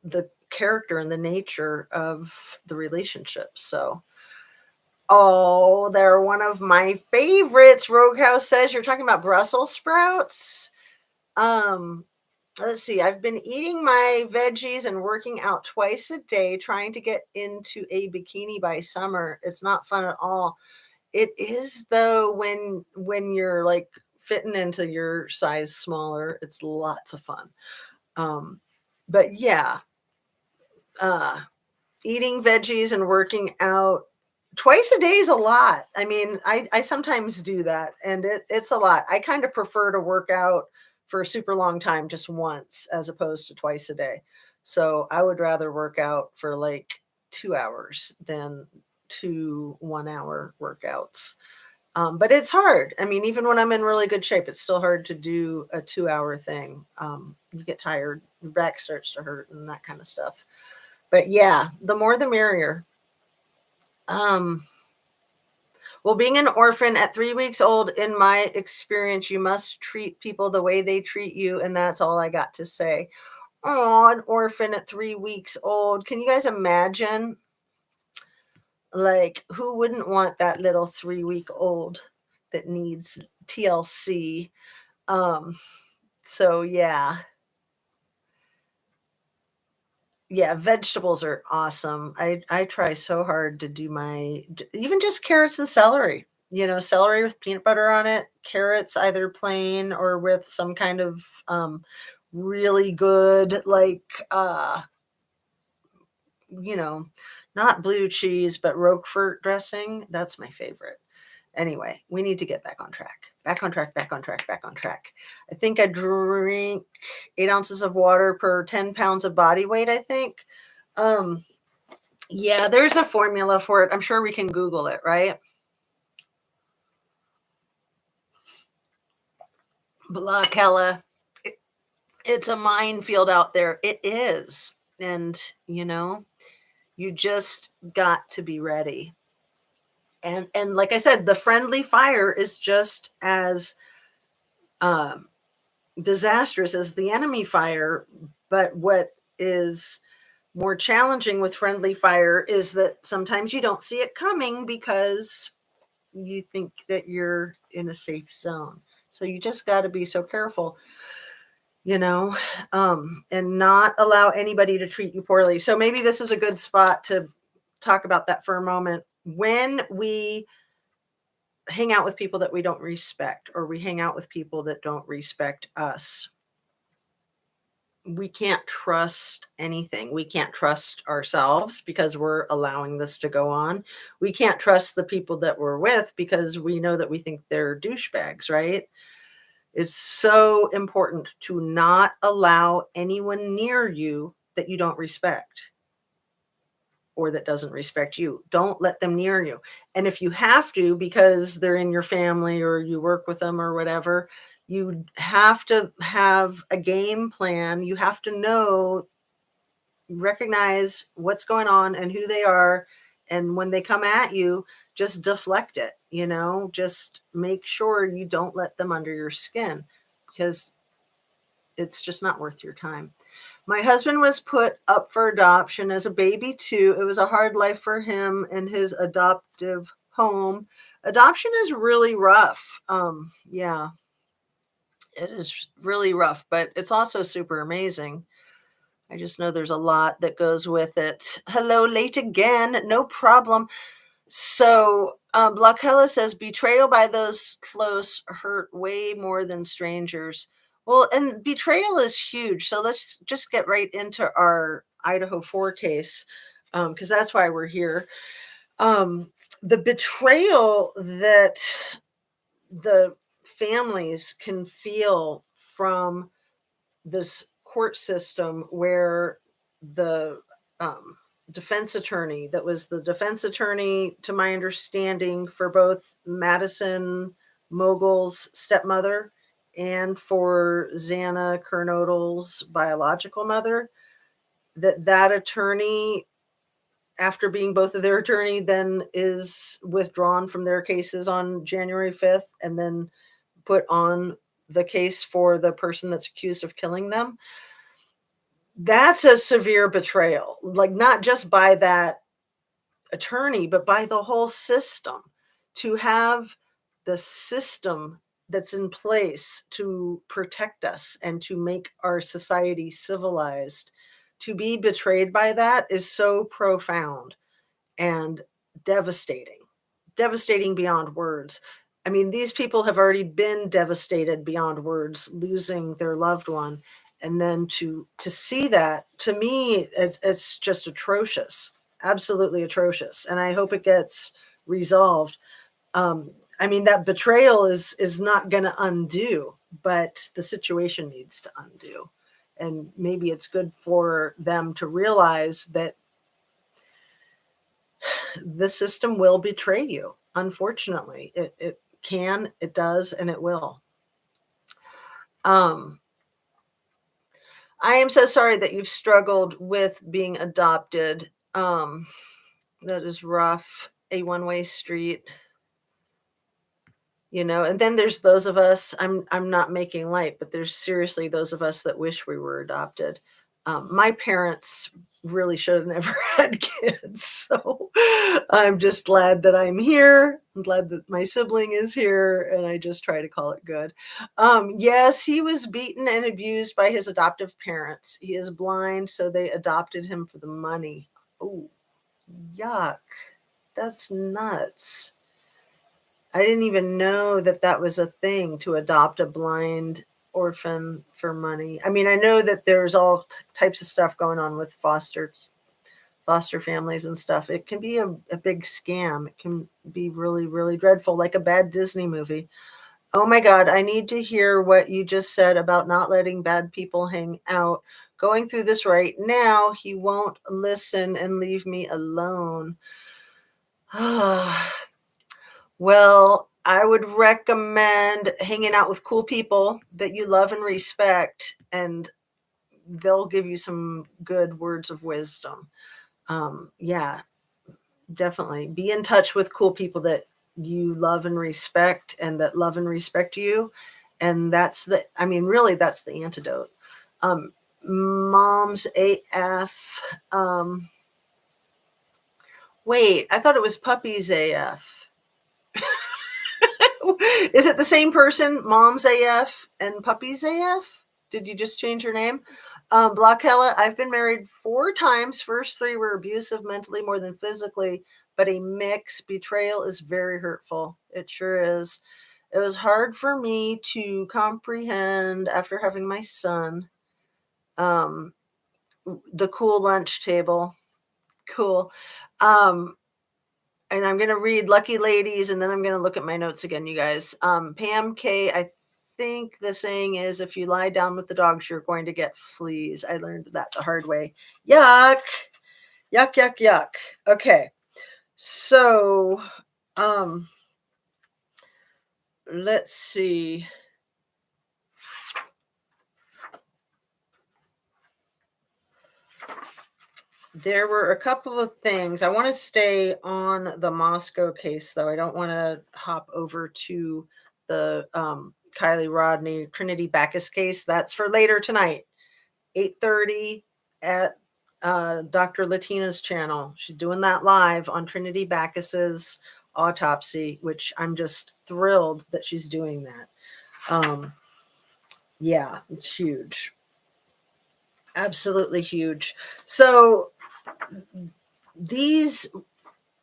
the character and the nature of the relationship. So oh, they're one of my favorites. Rogue House says you're talking about Brussels sprouts. Um, let's see. I've been eating my veggies and working out twice a day, trying to get into a bikini by summer. It's not fun at all. It is though when you're like fitting into your size smaller. It's lots of fun. Um, but yeah, uh, eating veggies and working out twice a day is a lot. I mean, I sometimes do that, and it's a lot. I kind of prefer to work out for a super long time just once as opposed to twice a day. So I would rather work out for like 2 hours than 2 1 hour workouts. But it's hard. I mean, even when I'm in really good shape, it's still hard to do a 2 hour thing. You get tired, your back starts to hurt, and that kind of stuff. But yeah, the more the merrier. Um, well, being an orphan at 3 weeks old, in my experience, you must treat people the way they treat you, and that's all I got to say. Oh, an orphan at 3 weeks old. Can you guys imagine? Like, who wouldn't want that little 3 week old that needs TLC? Um, so yeah. Yeah, vegetables are awesome. I try so hard to do even just carrots and celery. Celery with peanut butter on it, carrots either plain or with some kind of really good like you know, not blue cheese, but Roquefort dressing. That's my favorite. Anyway, we need to get back on track. Back on track, back on track, back on track. I think I drink 8 ounces of water per 10 pounds of body weight, I think. Um, yeah, there's a formula for it. I'm sure we can Google it, right? Blah, Hella. It's a minefield out there. It is. And, you just got to be ready. And like I said, the friendly fire is just as um, disastrous as the enemy fire. But what is more challenging with friendly fire is that sometimes you don't see it coming because you think that you're in a safe zone. So you just got to be so careful, you know, and not allow anybody to treat you poorly. So maybe this is a good spot to talk about that for a moment. When we hang out with people that we don't respect, or we hang out with people that don't respect us, we can't trust anything. We can't trust ourselves because we're allowing this to go on. We can't trust the people that we're with because we know that we think they're douchebags, right? It's so important to not allow anyone near you that you don't respect or that doesn't respect you. Don't let them near you. And if you have to, because they're in your family or you work with them or whatever, you have to have a game plan. You have to know, recognize what's going on and who they are. And when they come at you, just deflect it, just make sure you don't let them under your skin because it's just not worth your time. My husband was put up for adoption as a baby too. It was a hard life for him in his adoptive home. Adoption is really rough. Yeah, it is really rough, but it's also super amazing. I just know there's a lot that goes with it. Hello, late again. No problem. So, Blockella says betrayal by those close hurt way more than strangers. Well, and betrayal is huge. So let's just get right into our Idaho 4 case, because that's why we're here. Um, the betrayal that the families can feel from this court system where the um, defense attorney that was the defense attorney, to my understanding, for both Madison Mogul's stepmother and for Xana Kernodle's biological mother, that attorney, after being both of their attorney, then is withdrawn from their cases on January 5th and then put on the case for the person that's accused of killing them. That's a severe betrayal, like not just by that attorney, but by the whole system. To have the system that's in place to protect us and to make our society civilized, to be betrayed by that is so profound and devastating, devastating beyond words. I mean, these people have already been devastated beyond words, losing their loved one. and then to see that, to me, it's just atrocious, absolutely atrocious, and I hope it gets resolved. um I mean, that betrayal is not going to undo, but the situation needs to undo, and maybe it's good for them to realize that the system will betray you. Unfortunately, it can, it does, and it will. um I am so sorry that you've struggled with being adopted. That is rough, a one-way street, and then there's those of us, I'm not making light, but there's seriously those of us that wish we were adopted. My parents really should have never had kids, so I'm just glad that I'm here. I'm glad that my sibling is here, and I just try to call it good. Yes, he was beaten and abused by his adoptive parents. He is blind, so they adopted him for the money. Oh, yuck. That's nuts. I didn't even know that that was a thing, to adopt a blind orphan for money. I mean, I know that there's all types of stuff going on with foster families and stuff. It can be a big scam. It can be really, really dreadful, like a bad Disney movie. Oh my God, I need to hear what you just said about not letting bad people hang out. Going through this right now, he won't listen and leave me alone. Well, I would recommend hanging out with cool people that you love and respect, and they'll give you some good words of wisdom. Yeah, definitely. Be in touch with cool people that you love and respect, and that love and respect you. And I mean, really, that's the antidote. Moms AF. Wait, I thought it was puppies AF. Is it the same person, Moms AF and Puppies AF? Did you just change your name? Blockella, I've been married 4 times. First 3 were abusive mentally more than physically, but a mix. Betrayal is very hurtful. It sure is. It was hard for me to comprehend after having my son. Um, the cool lunch table. Cool. Um, and I'm going to read Lucky Ladies, and then I'm going to look at my notes again, you guys. Pam K, I think the saying is, if you lie down with the dogs, you're going to get fleas. I learned that the hard way. Yuck. Yuck, yuck, yuck. Okay. So, let's see. There were a couple of things. I want to stay on the Moscow case, though. I don't want to hop over to the Kylie Rodney Trinity Backus case. That's for later tonight, 8:30 at Dr. Latina's channel. She's doing that live on Trinity Backus's autopsy, which I'm just thrilled that she's doing that. Yeah, it's huge. Absolutely huge. So these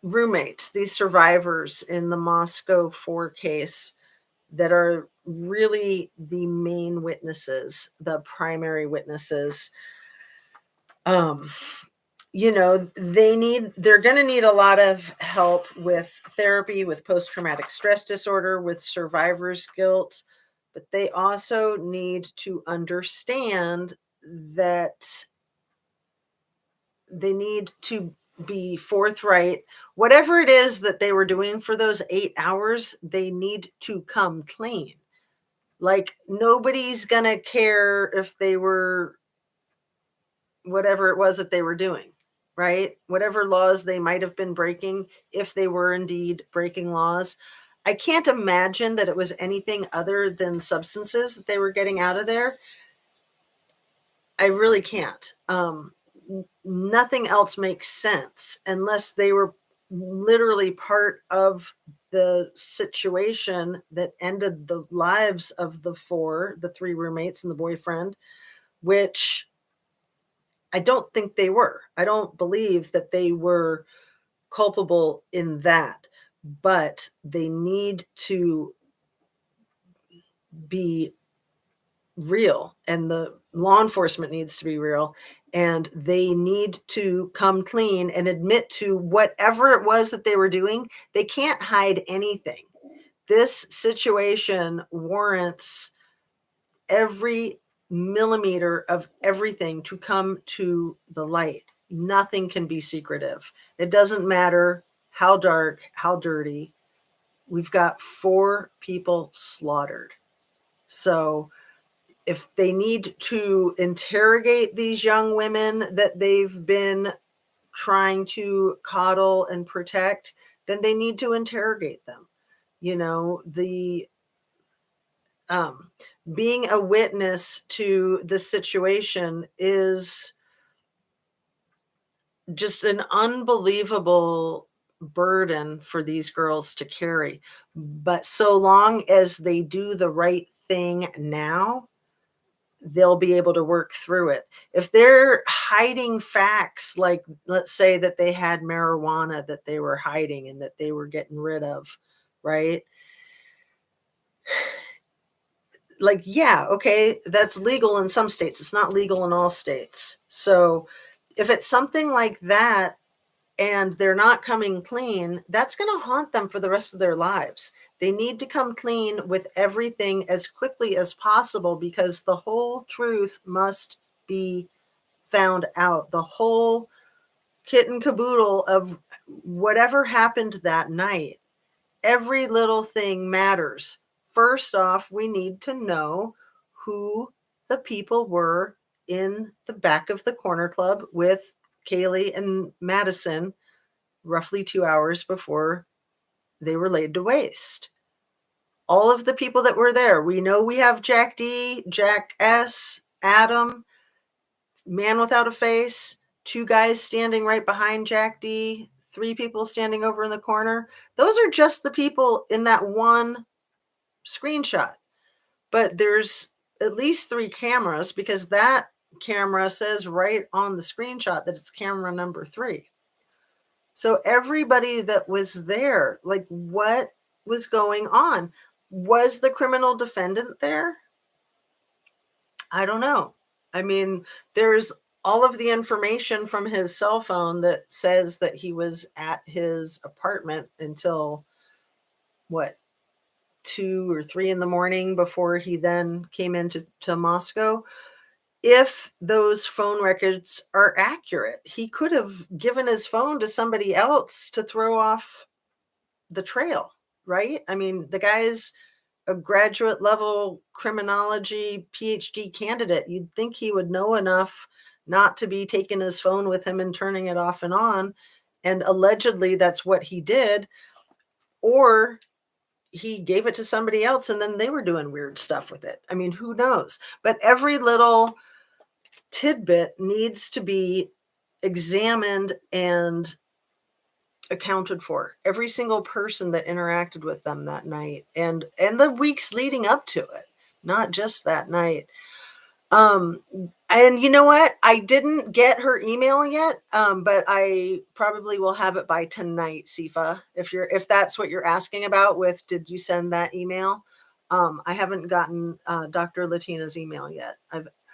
roommates, these survivors in the Moscow 4 case that are really the main witnesses, the primary witnesses, they're going to need a lot of help with therapy, with post-traumatic stress disorder, with survivor's guilt, but they also need to understand that they need to be forthright. Whatever it is that they were doing for those 8 hours, they need to come clean. Like, nobody's going to care if they were whatever it was that they were doing, right? Whatever laws they might have been breaking, if they were indeed breaking laws. I can't imagine that it was anything other than substances that they were getting out of there. I really can't. Nothing else makes sense unless they were literally part of the situation that ended the lives of the 3 roommates and the boyfriend, which I don't think they were. I don't believe that they were culpable in that, but they need to be real, and the law enforcement needs to be real, and they need to come clean and admit to whatever it was that they were doing. They can't hide anything. This situation warrants every millimeter of everything to come to the light. Nothing can be secretive. It doesn't matter how dark, how dirty. We've got 4 people slaughtered. So if they need to interrogate these young women that they've been trying to coddle and protect, then they need to interrogate them. You know, the um, being a witness to the situation is just an unbelievable burden for these girls to carry. But so long as they do the right thing now, they'll be able to work through it. If they're hiding facts, like let's say that they had marijuana that they were hiding and that they were getting rid of, right? Like, yeah, okay, that's legal in some states. It's not legal in all states. So if it's something like that and they're not coming clean, that's going to haunt them for the rest of their lives. They need to come clean with everything as quickly as possible because the whole truth must be found out. The whole kit and caboodle of whatever happened that night. Every little thing matters. First off, we need to know who the people were in the back of the corner club with Kaylee and Madison roughly 2 hours before they were laid to waste. All of the people that were there. We know we have Jack D, Jack S, Adam, Man Without a Face, 2 guys standing right behind Jack D, 3 people standing over in the corner. Those are just the people in that one screenshot. But there's at least 3 cameras because that camera says right on the screenshot that it's camera number 3. So everybody that was there, like, what was going on? Was the criminal defendant there? I don't know. I mean, there's all of the information from his cell phone that says that he was at his apartment until what, 2 or 3 in the morning before he then came into Moscow. If those phone records are accurate, he could have given his phone to somebody else to throw off the trail, right? I mean, the guy's a graduate level criminology PhD candidate. You'd think he would know enough not to be taking his phone with him and turning it off and on. And allegedly that's what he did. Or he gave it to somebody else and then they were doing weird stuff with it. I mean, who knows? But every little tidbit needs to be examined and accounted for. Every single person that interacted with them that night and the weeks leading up to it, not just that night. Um, and you know what? I didn't get her email yet, but I probably will have it by tonight, Sifa. If that's what you're asking about with did you send that email? I haven't gotten Dr. Latina's email yet.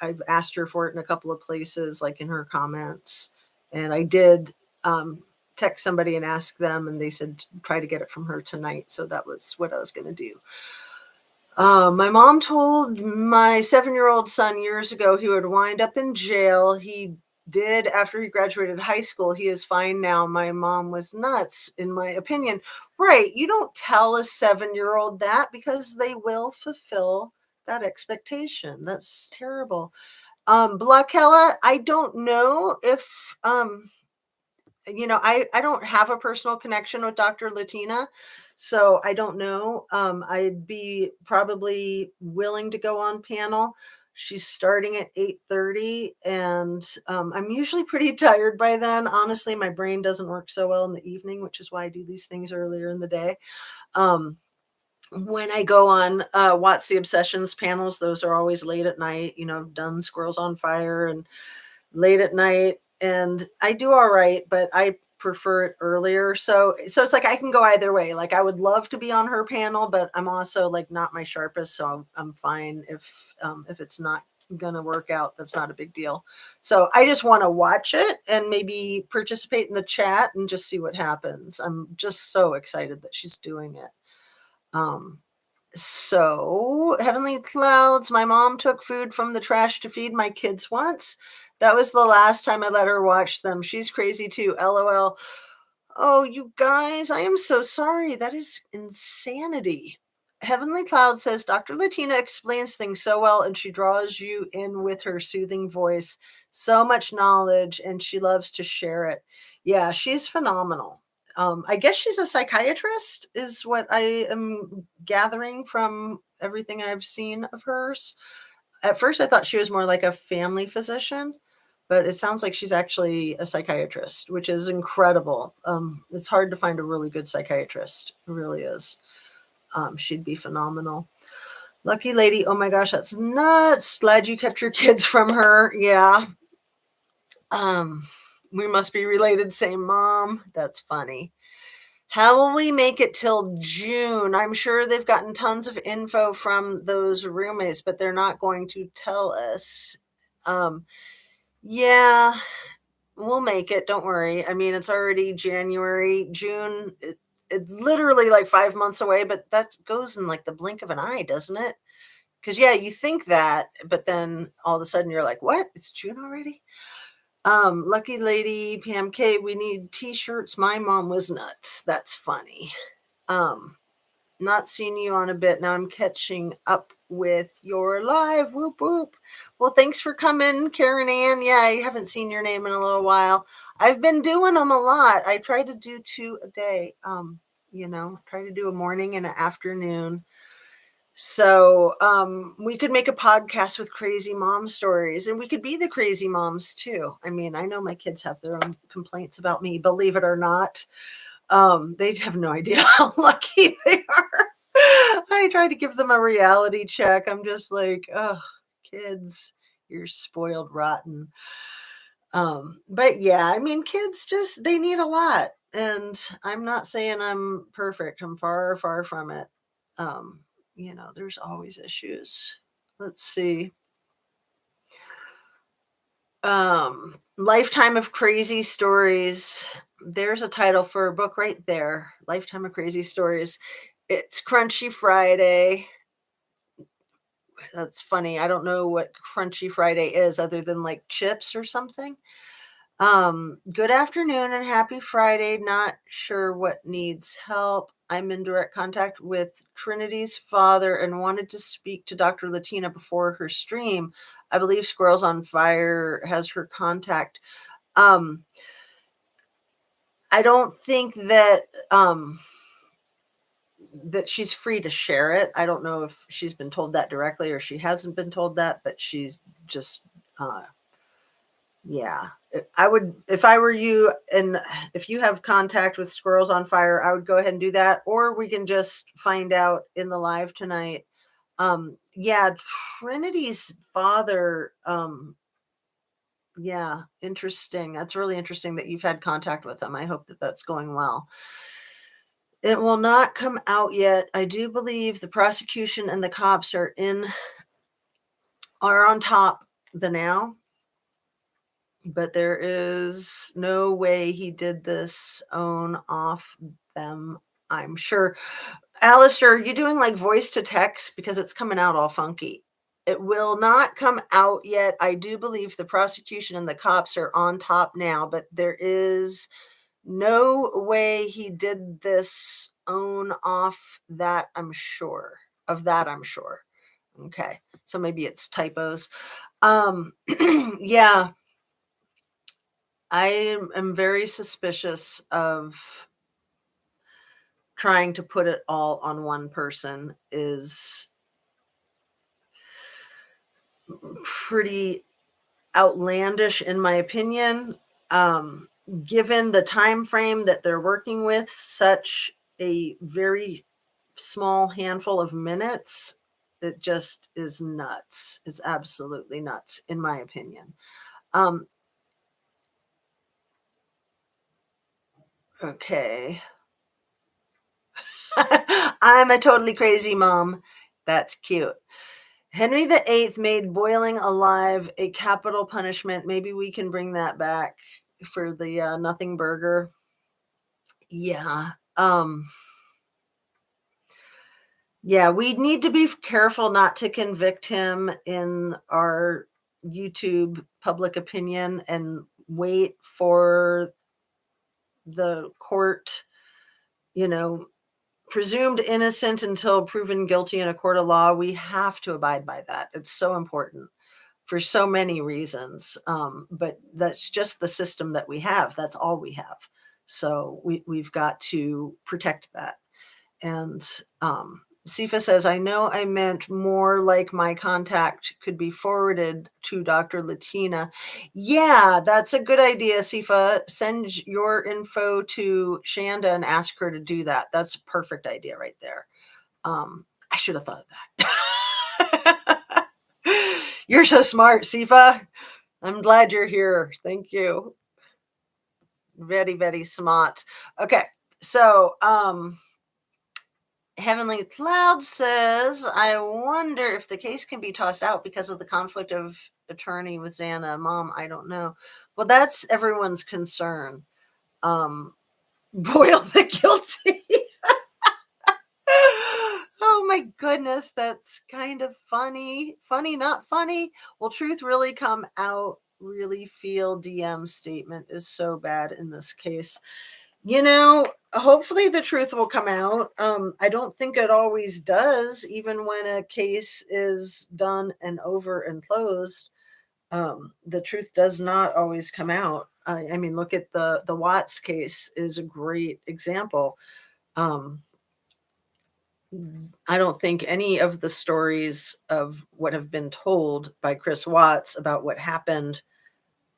I've asked her for it in a couple of places, like in her comments, and I did text somebody and ask them, and they said try to get it from her tonight. So that was what I was going to do. My mom told my 7-year-old son years ago he would wind up in jail. He did after he graduated high school. He is fine now. My mom was nuts, in my opinion. Right. You don't tell a 7-year-old that because they will fulfill that expectation. That's terrible. Blackella, I don't know if I don't have a personal connection with Dr. Latina, so I don't know. I'd be probably willing to go on panel. She's starting at 8:30, and I'm usually pretty tired by then. Honestly, my brain doesn't work so well in the evening, which is why I do these things earlier in the day. When I go on What's the Obsessions panels, those are always late at night. I've done Squirrels on Fire and late at night, and I do all right, but I prefer it earlier. So it's like I can go either way. Like I would love to be on her panel, but I'm also like not my sharpest, so I'm fine if it's not gonna work out. That's not a big deal. So I just want to watch it and maybe participate in the chat and just see what happens. I'm just so excited that she's doing it. Um, so, Heavenly Clouds, my mom took food from the trash to feed my kids once. That was the last time I let her watch them. She's crazy too. LOL. Oh, you guys, I am so sorry. That is insanity. Heavenly Cloud says Dr. Latina explains things so well and she draws you in with her soothing voice. So much knowledge and she loves to share it. Yeah, she's phenomenal. I guess she's a psychiatrist, is what I am gathering from everything I've seen of hers. At first, I thought she was more like a family physician, but it sounds like she's actually a psychiatrist, which is incredible. It's hard to find a really good psychiatrist. It really is. She'd be phenomenal. Lucky lady. Oh my gosh, that's nuts. Glad you kept your kids from her. Yeah. Um, we must be related. Same mom. That's funny. How will we make it till June? I'm sure they've gotten tons of info from those roommates, but they're not going to tell us. Um, yeah, we'll make it. Don't worry. I mean, it's already January, June. It's literally like 5 months away, but that goes in like the blink of an eye, doesn't it? Because yeah, you think that, but then all of a sudden you're like, what? It's June already? Lucky lady PMK, we need t-shirts. My mom was nuts. That's funny. Um, Not seen you on a bit. Now I'm catching up with your live. Whoop whoop. Well, thanks for coming, Karen Ann. Yeah, I haven't seen your name in a little while. I've been doing them a lot. I try to do 2 a day. Try to do a morning and an afternoon. So we could make a podcast with crazy mom stories, and we could be the crazy moms too. I mean, I know my kids have their own complaints about me, believe it or not. They have no idea how lucky they are. I try to give them a reality check. I'm just like, oh, kids, you're spoiled rotten. But yeah, I mean, kids just they need a lot. And I'm not saying I'm perfect. I'm far, far from it. Um, there's always issues. Let's see. Lifetime of Crazy Stories. There's a title for a book right there. Lifetime of Crazy Stories. It's Crunchy Friday. That's funny. I don't know what Crunchy Friday is other than like chips or something. Good afternoon and happy Friday. Not sure what needs help. I'm in direct contact with Trinity's father and wanted to speak to Dr. Latina before her stream. I believe Squirrels on Fire has her contact. Um, I don't think that she's free to share it. I don't know if she's been told that directly or she hasn't been told that, but she's just uh yeah. I would, if I were you and if you have contact with Squirrels on Fire, I would go ahead and do that, or we can just find out in the live tonight. Yeah, Trinity's father, yeah, interesting. That's really interesting that you've had contact with him. I hope that that's going well. It will not come out yet. I do believe the prosecution and the cops are on top the now, but there is no way he did this own off them, I'm sure. Alistair, are you doing like voice to text because it's coming out all funky? It will not come out yet. I do believe the prosecution and the cops are on top now, but there is no way he did this own off that, I'm sure. Of that, I'm sure. Okay. So maybe it's typos. Yeah, I am very suspicious of trying to put it all on one person is pretty outlandish in my opinion. Um, Given the time frame that they're working with, such a very small handful of minutes, it just is nuts. It's absolutely nuts, in my opinion. Um, Okay. I'm a totally crazy mom. That's cute. Henry VIII made boiling alive a capital punishment. Maybe we can bring that back for the nothing burger. Yeah. Yeah, we need to be careful not to convict him in our YouTube public opinion and wait for the court, you know, presumed innocent until proven guilty in a court of law. We have to abide by that. It's so important for so many reasons. But that's just the system that we have. That's all we have. So we've got to protect that. And Sifa says, I know I meant more like my contact could be forwarded to Dr. Latina. Yeah, that's a good idea, Sifa. Send your info to Shanda and ask her to do that. That's a perfect idea right there. I should have thought of that. You're so smart, Sifa. I'm glad you're here. Thank you. Very, very smart. Okay. So, Heavenly Cloud says, I wonder if the case can be tossed out because of the conflict of attorney with Xana. Mom, I don't know. Well, that's everyone's concern. Boil the guilty. Oh my goodness, that's kind of funny. Funny, not funny. Will truth really come out? Really feel DM statement is so bad in this case. Hopefully the truth will come out. I don't think it always does, even when a case is done and over and closed. The truth does not always come out. I mean, look at the Watts case is a great example. I don't think any of the stories of what have been told by Chris Watts about what happened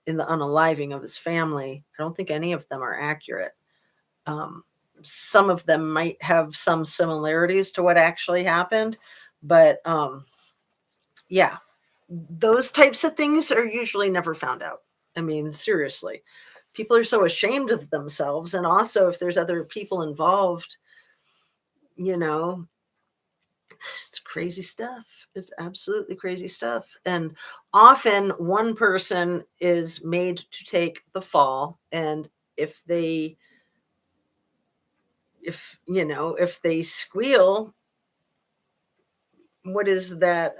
in the unaliving of his family, I don't think any of them are accurate. Um, some of them might have some similarities to what actually happened, but yeah, those types of things are usually never found out. I mean, seriously, people are so ashamed of themselves. And also, if there's other people involved, you know, it's crazy stuff. It's absolutely crazy stuff. And often one person is made to take the fall. And if they, if they squeal, what is that?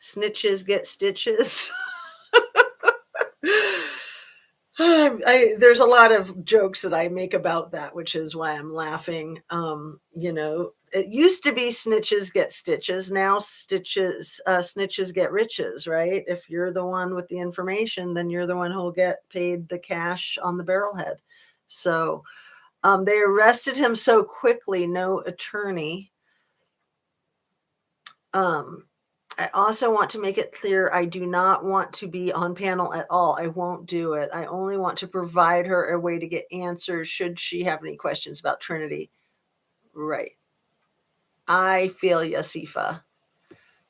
Snitches get stitches. There's a lot of jokes that I make about that, which is why I'm laughing. It used to be snitches get stitches. Now snitches get riches, right? If you're the one with the information, then you're the one who'll get paid the cash on the barrelhead. So they arrested him so quickly, no attorney. I also want to make it clear I do not want to be on panel at all. I won't do it. I only want to provide her a way to get answers should she have any questions about Trinity. Right. I feel you, Sifa.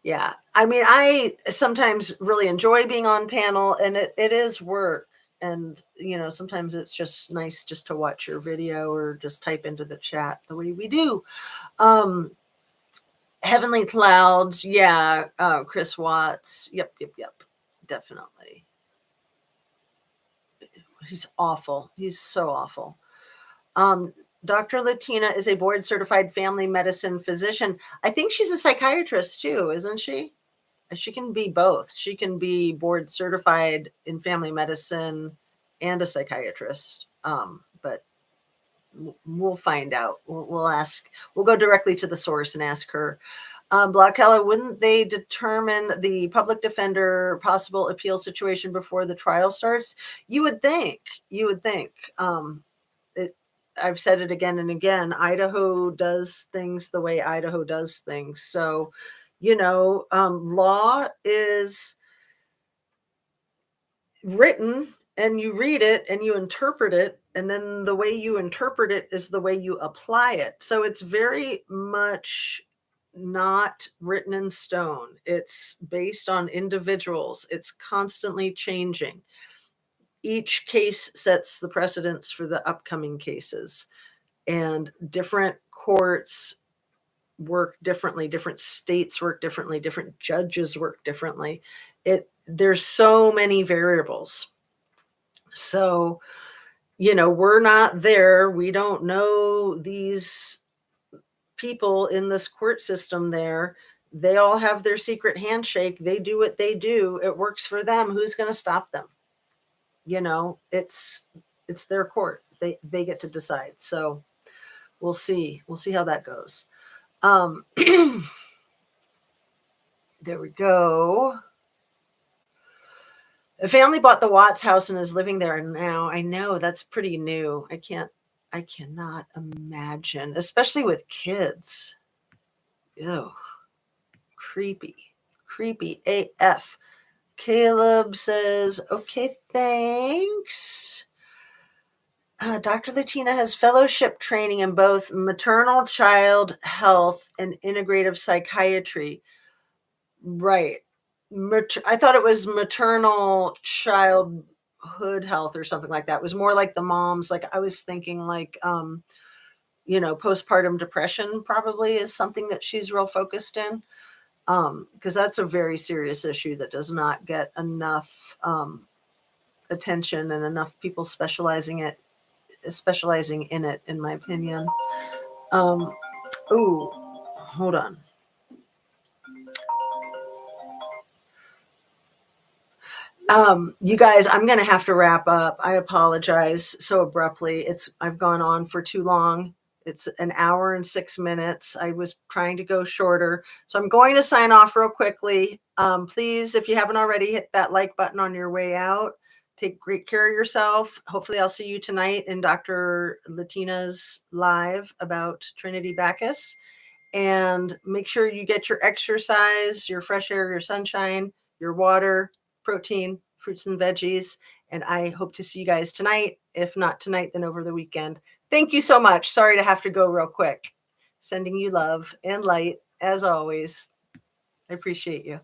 Yeah. I mean, I sometimes really enjoy being on panel, and it is work. And, sometimes it's just nice just to watch your video or just type into the chat the way we do. Heavenly Clouds, yeah, Chris Watts. Yep, definitely. He's awful. He's so awful. Dr. Latina is a board certified family medicine physician. I think she's a psychiatrist too, isn't she? She can be both. She can be board certified in family medicine and a psychiatrist. But we'll find out. We'll ask. We'll go directly to the source and ask her. Blockella, wouldn't they determine the public defender possible appeal situation before the trial starts? You would think. You would think. I've said it again and again. Idaho does things the way Idaho does things. So, law is written and you read it and you interpret it. And then the way you interpret it is the way you apply it. So it's very much not written in stone. It's based on individuals. It's constantly changing. each case sets the precedence for the upcoming cases, and different courts work differently, different states work differently, different judges work differently. There's so many variables. So, we're not there. We don't know these people in this court system there. They all have their secret handshake. They do what they do. It works for them. Who's going to stop them? It's their court. They get to decide. So we'll see. We'll see how that goes. There we go. A family bought the Watts house and is living there now. I know that's pretty new. I cannot imagine, especially with kids. Ew. Creepy. Creepy AF. Caleb says, okay, thanks. Dr. Latina has fellowship training in both maternal child health and integrative psychiatry. Right. I thought it was maternal childhood health or something like that. It was more like the moms. Like I was thinking like, postpartum depression probably is something that she's real focused in. Because that's a very serious issue that does not get enough attention and enough people specializing in it, in my opinion. Ooh, hold on. You guys, I'm gonna have to wrap up. I apologize so abruptly. I've gone on for too long. It's an hour and 6 minutes. I was trying to go shorter. So I'm going to sign off real quickly. Please, if you haven't already, hit that like button on your way out. Take great care of yourself. Hopefully I'll see you tonight in Dr. Latina's live about Trinity Bacchus. And make sure you get your exercise, your fresh air, your sunshine, your water, protein, fruits and veggies. And I hope to see you guys tonight. If not tonight, then over the weekend. Thank you so much. Sorry to have to go real quick. Sending you love and light as always. I appreciate you.